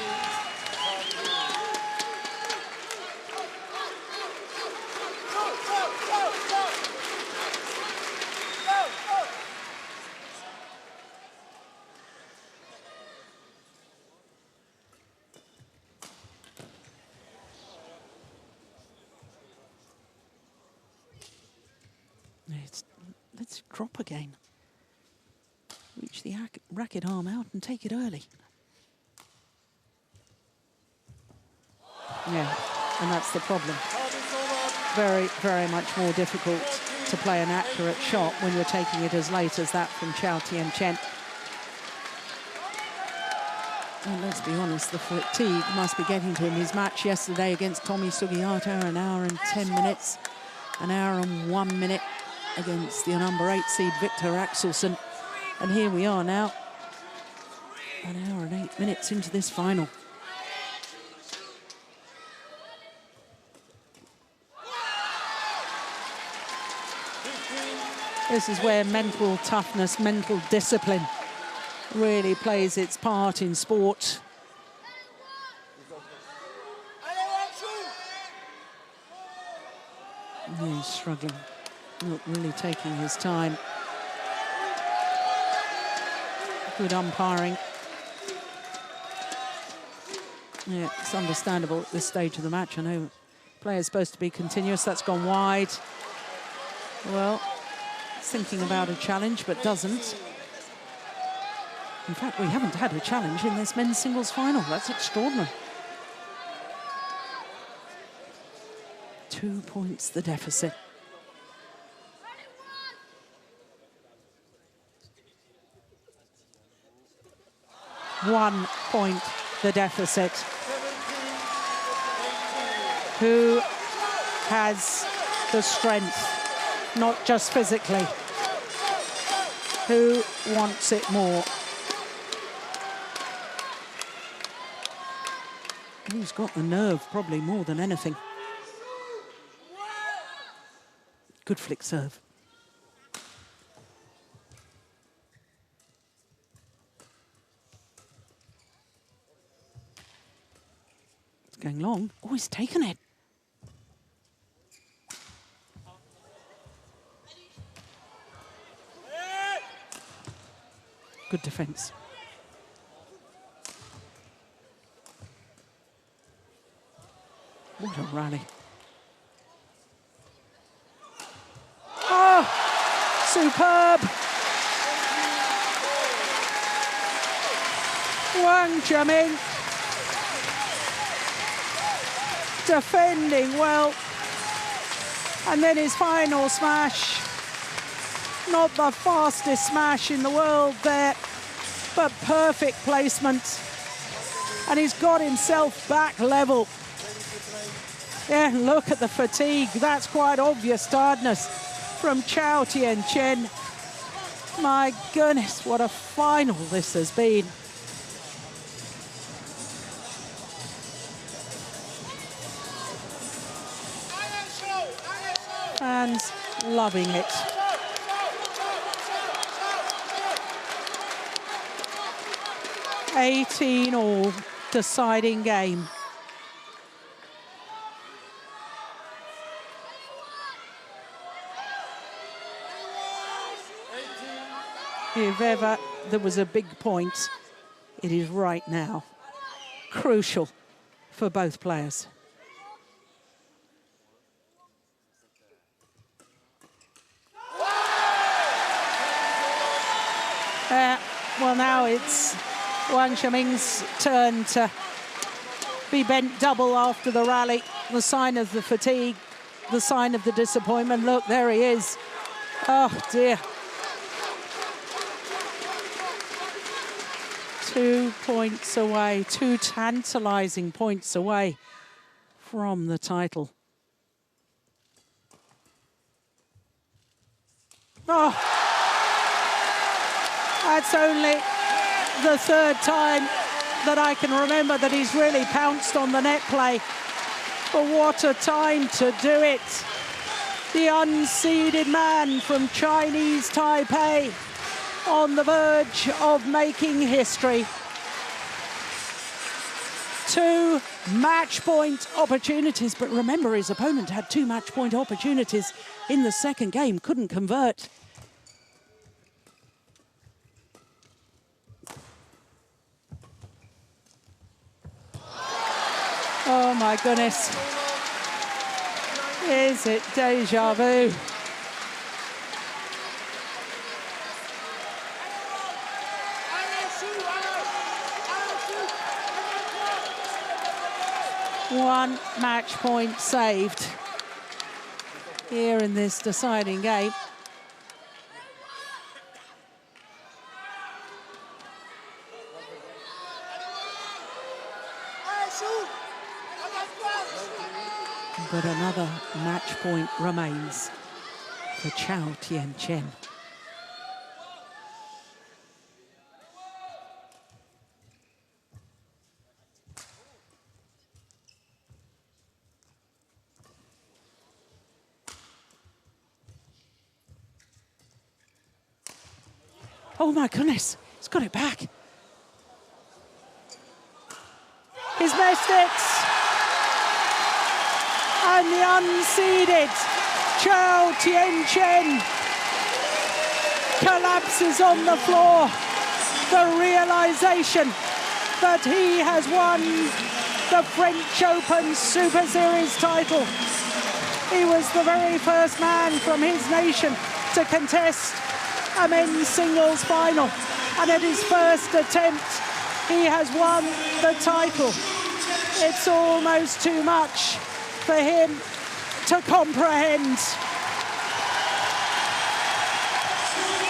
[SPEAKER 1] Let's drop again. Reach the racket arm out and take it early. Yeah, and that's the problem. Very, very much more difficult to play an accurate shot when you're taking it as late as that from Chou Tien Chen. And let's be honest, the fatigue must be getting to him. His match yesterday against Tommy Sugiyato, an hour and 10 minutes, an hour and 1 minute against the number 8 seed Victor Axelsen. And here we are now, an hour and 8 minutes into this final. This is where mental toughness, mental discipline really plays its part in sport. He's struggling, not really taking his time. Good umpiring. Yeah, it's understandable at this stage of the match. I know player's supposed to be continuous. That's gone wide. Well, thinking about a challenge, but doesn't. In fact, we haven't had a challenge in this men's singles final. That's extraordinary. 2 points the deficit. One point the deficit. Who has the strength, not just physically? Who wants it more? Who's got the nerve, probably more than anything? Good flick serve. It's going long. Oh, he's taken it. Good defense. What a rally. Oh, superb. Wang Zhengming defending well. And then his final smash. Not the fastest smash in the world there, but perfect placement. And he's got himself back level. Yeah, look at the fatigue. That's quite obvious tiredness from Chou Tien Chen. My goodness, what a final this has been. Fans loving it. $18-all, deciding game. If ever there was a big point, it is right now. Crucial for both players. Well, now it's Wang Zhengming's turn to be bent double after the rally. The sign of the fatigue, the sign of the disappointment. Look, there he is. Oh, dear. 2 points away, 2 tantalizing points away from the title. Oh, that's only the third time that I can remember that he's really pounced on the net play. But what a time to do it. The unseeded man from Chinese Taipei on the verge of making history. 2 match point opportunities, but remember his opponent had 2 match point opportunities in the second game, couldn't convert. Oh my goodness. Is it deja vu? One match point saved here in this deciding game. But another match point remains for Chou Tien Chen. Oh my goodness, he's got it back. He's missed it. And the unseeded Chou Tien Chen collapses on the floor. The realization that he has won the French Open Super Series title. He was the very first man from his nation to contest a men's singles final. And at his first attempt, he has won the title. It's almost too much for him to comprehend.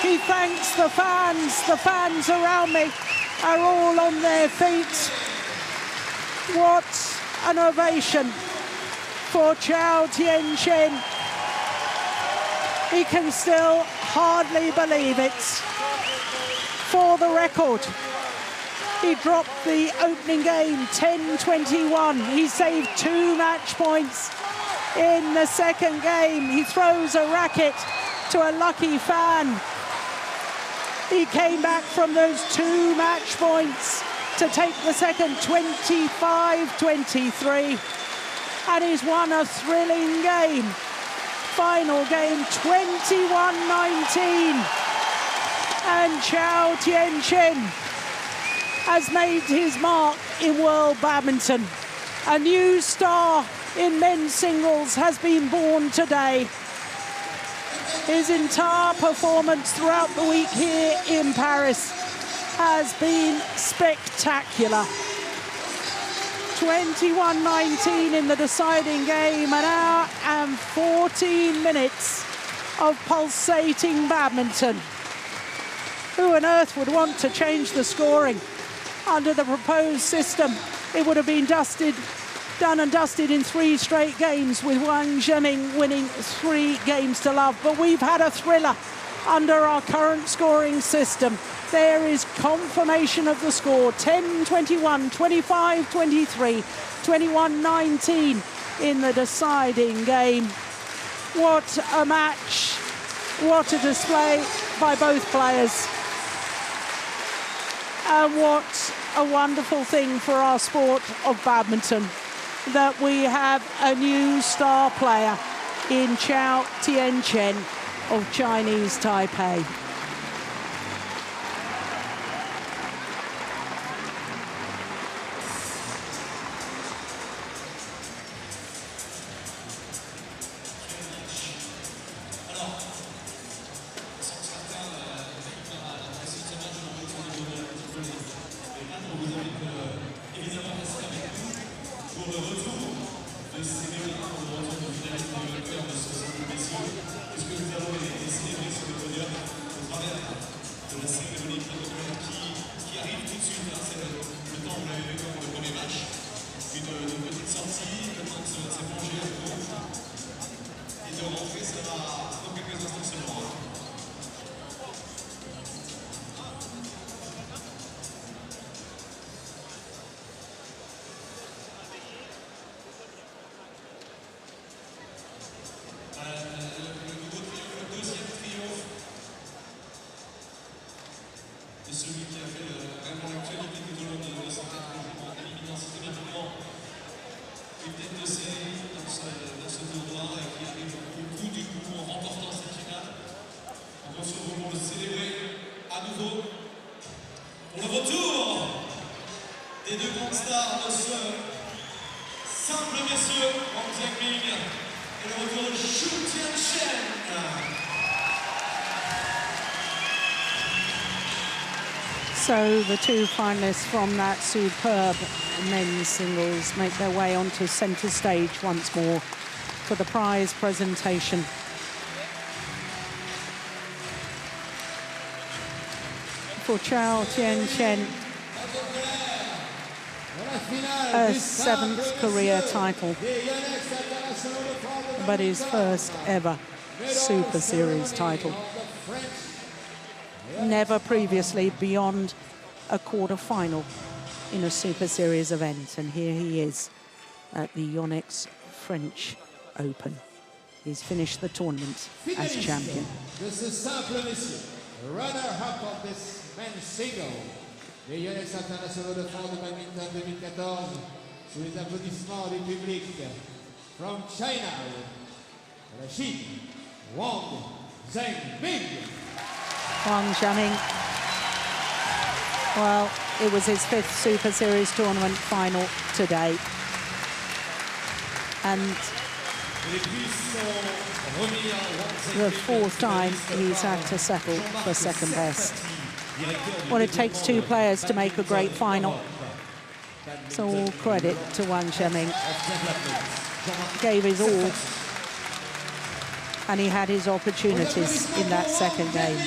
[SPEAKER 1] He thanks the fans. The fans around me are all on their feet. What an ovation for Chou Tien Chen. He can still hardly believe it. For the record, he dropped the opening game 10-21. He saved 2 match points in the second game. He throws a racket to a lucky fan. He came back from those 2 match points to take the second 25-23. And he's won a thrilling game. Final game 21-19. And Chou Tien Chen has made his mark in world badminton. A new star in men's singles has been born today. His entire performance throughout the week here in Paris has been spectacular. 21-19 in the deciding game, an hour and 14 minutes of pulsating badminton. Who on earth would want to change the scoring? Under the proposed system, it would have been done and dusted in 3 straight games, with Wang Zhengming winning 3 games to love. But we've had a thriller under our current scoring system. There is confirmation of the score, 10-21, 25-23, 21-19 in the deciding game. What a match, what a display by both players. And what a wonderful thing for our sport of badminton, that we have a new star player in Chou Tien Chen of Chinese Taipei.
[SPEAKER 3] Pour le retour des 2 grandes stars de ce simple messieurs, Wang Zhengming, et le retour de Chou Tien Chen.
[SPEAKER 1] So the 2 finalists from that superb men's singles make their way onto centre stage once more for the prize presentation. For Chou Tien Chen, a 7th career title, but his first ever Super Series title. Never previously beyond a quarter-final in a Super Series event, and here he is at the Yonex French Open. He's finished the tournament as champion.
[SPEAKER 4] runner-up of this men's single, les Yonex internationaux de France de badminton 2014, sous les applaudissements du public. From China, de la Chine, Wang Zhengming.
[SPEAKER 1] Wang Zhengming. Well, it was his 5th Super Series tournament final today. And the 4th time he's had to settle for second best. Well, it takes 2 players to make a great final. So all credit to Wang Zhengming. Gave his all. And he had his opportunities in that second game.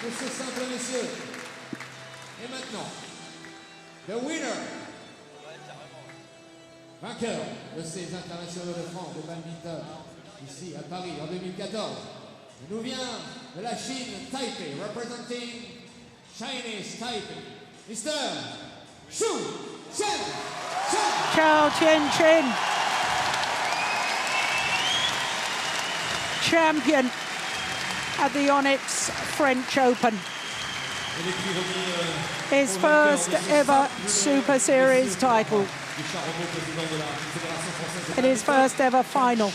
[SPEAKER 4] De ces simples messieurs. Et maintenant, le winner, vainqueur de ces internationaux de France de badminton, ici à Paris en 2014, il nous vient de la Chine, Taipei, representing Chinese Taipei, Mr. Chou Tien Chen.
[SPEAKER 1] Chou Tien Chen, champion at the Onyx French Open. His first ever Super Series title. In his first ever final.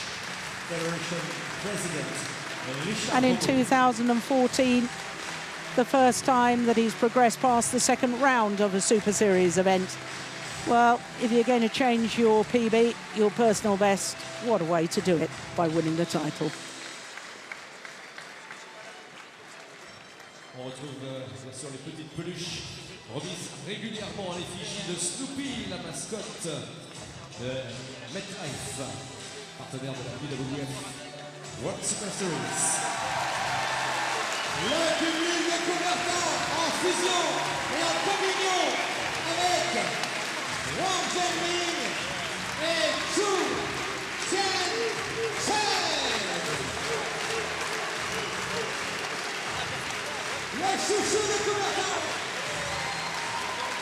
[SPEAKER 1] And in 2014, the first time that he's progressed past the second round of a Super Series event. Well, if you're going to change your PB, your personal best, what a way to do it, by winning the title.
[SPEAKER 3] On retrouve bien sûr les petites peluches remises régulièrement à l'effigie de Snoopy, la mascotte de MetLife, partenaire de la WWF World Super Series.
[SPEAKER 4] Le public de combattants en fusion et en communion avec Wang Zhengming et Chou Tien Chen.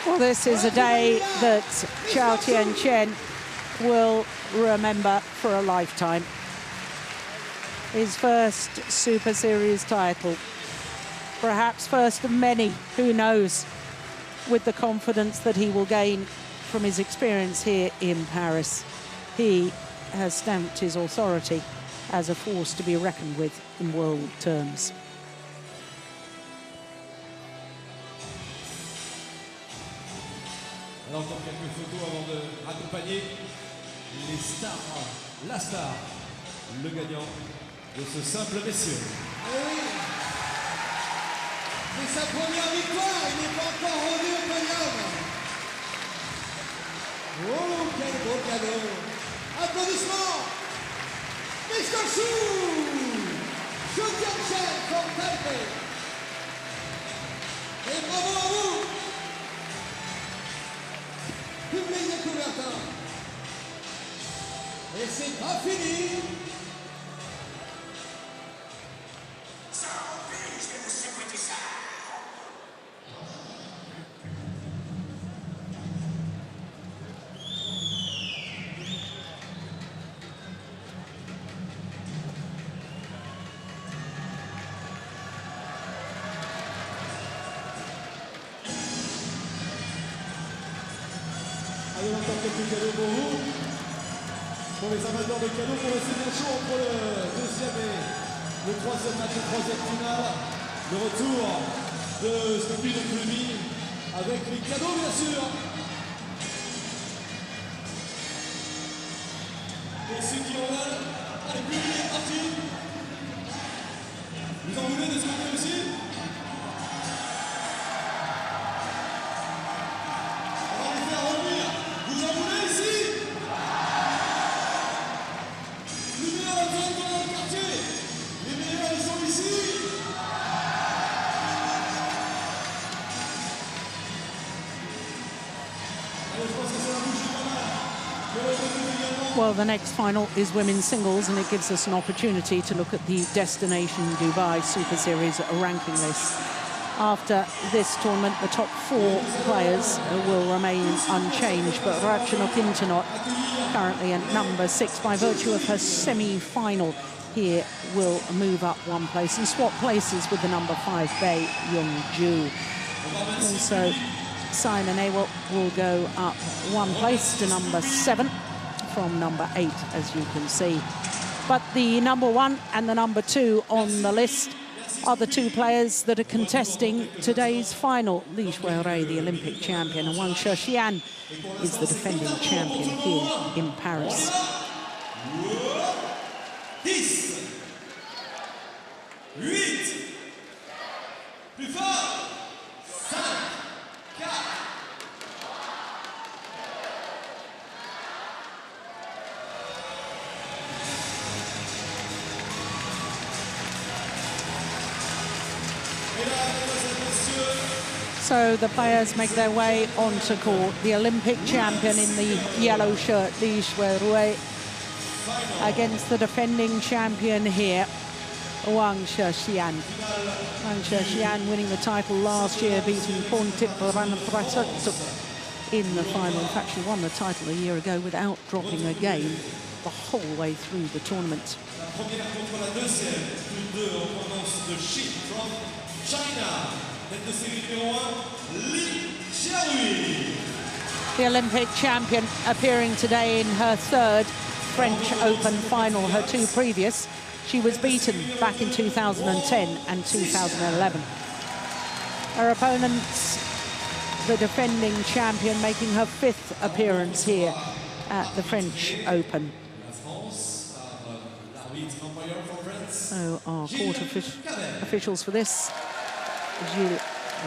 [SPEAKER 1] Well, this is a day that Chou Tien Chen will remember for a lifetime. His first Super Series title, perhaps first of many, who knows, with the confidence that he will gain from his experience here in Paris. He has stamped his authority as a force to be reckoned with in world terms.
[SPEAKER 3] Alors, encore quelques photos avant de raccompagner les stars, la star, le gagnant de ce simple messieurs.
[SPEAKER 4] Eh oui, c'est sa première victoire, il n'est pas encore rendu au podium. Oh, quel beau cadeau. Applaudissements. Mr. Chou Tien Chen from Taipei. Et bravo à vous. Public de combattants. Et c'est pas fini.
[SPEAKER 3] Allez, encore quelques cadeaux pour vous. Pour les amateurs de cadeaux, pour laisser bien chaud entre le deuxième et le troisième match, le troisième finale. Le retour de Snoopy de Plumy avec les cadeaux, bien sûr. Et ceux qui en veulent, allez, Plumy est parti. Vous en voulez des Snoopy aussi?
[SPEAKER 1] Well, the next final is women's singles, and it gives us an opportunity to look at the Destination Dubai Super Series ranking list. After this tournament, the top 4 players will remain unchanged, but Ratchanok Intanot, currently at number 6, by virtue of her semi-final here, will move up 1 place and swap places with the number 5, Bae Young-ju. Also, Simon Awell will go up 1 place to number 7 from number 8, as you can see. But the number 1 and the number 2 on the list are the 2 players that are contesting today's final. Li Shuai-rui, the Olympic champion, and Wang Zhengming is the defending champion here in Paris.
[SPEAKER 3] 10, 8, plus fort, 5, 4.
[SPEAKER 1] So the players make their way onto court. The Olympic champion in the yellow shirt, Li Shuai-rui, against the defending champion here, Wang Zhengming. Wang Zhengming winning the title last year, beating Porntip in the final. In fact, she won the title a year ago without dropping a game the whole way through the tournament. The Olympic champion appearing today in her 3rd French Open final, her 2 previous. She was beaten back in 2010 and 2011. Her opponents, the defending champion, making her 5th appearance here at the French Open. So our court officials for this, Gilles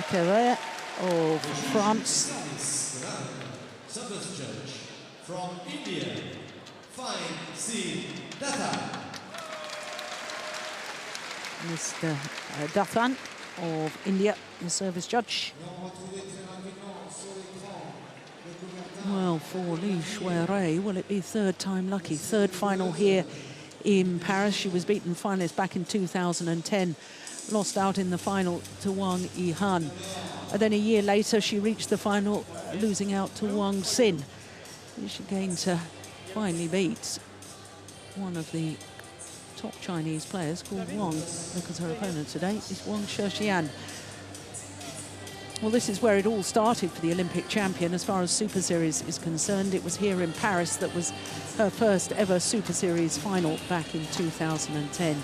[SPEAKER 1] Carrère of France.
[SPEAKER 3] Service judge from India, Fine C. Dathan.
[SPEAKER 1] Mr. Dathan of India, the service judge. Well, for Li Shuai-rui, will it be 3rd time lucky? 3rd final here in Paris. She was beaten finalist back in 2010, lost out in the final to Wang Yihan. And then a year later, she reached the final, losing out to Wang Xin. She's going to finally beat one of the top Chinese players called Wang, because her opponent today is Wang Zhengming. Well, this is where it all started for the Olympic champion as far as Super Series is concerned. It was here in Paris that was her first ever Super Series final back in 2010.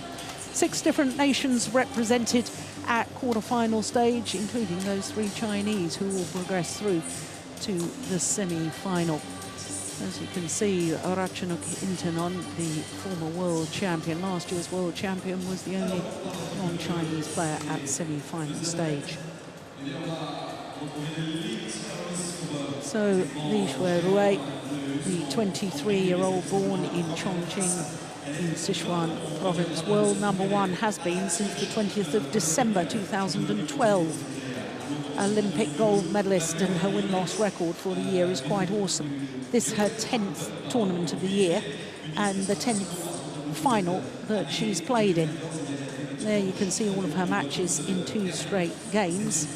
[SPEAKER 1] 6 different nations represented at quarter-final stage, including those 3 Chinese who will progress through to the semi-final. As you can see, Ratchanok Intanon, the former world champion, last year's world champion, was the only non-Chinese player at semi-final stage. So Li Shuai-rui, the 23-year-old born in Chongqing in Sichuan province, world number 1, has been since the 20th of December 2012. Olympic gold medalist, and her win-loss record for the year is quite awesome. This is her 10th tournament of the year and the 10th final that she's played in. There you can see all of her matches in 2 straight games,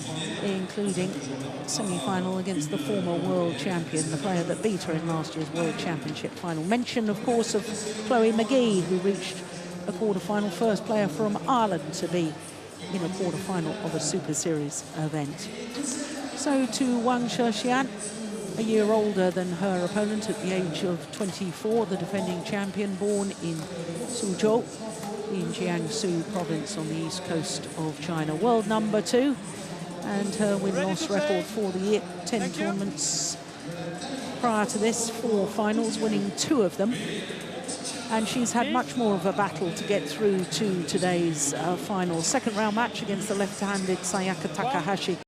[SPEAKER 1] including semi-final against the former world champion, the player that beat her in last year's World Championship final. Mention, of course, of Chloe McGee, who reached a quarter-final, first player from Ireland to be in a quarter-final of a Super Series event. So to Wang Zhengming, a year older than her opponent at the age of 24, the defending champion, born in Suzhou, in Jiangsu province on the east coast of China. World number 2, and her win-loss record for the year, 10 tournaments prior to this, 4 finals, winning 2 of them. And she's had much more of a battle to get through to today's final. 2nd round match against the left-handed Sayaka Takahashi.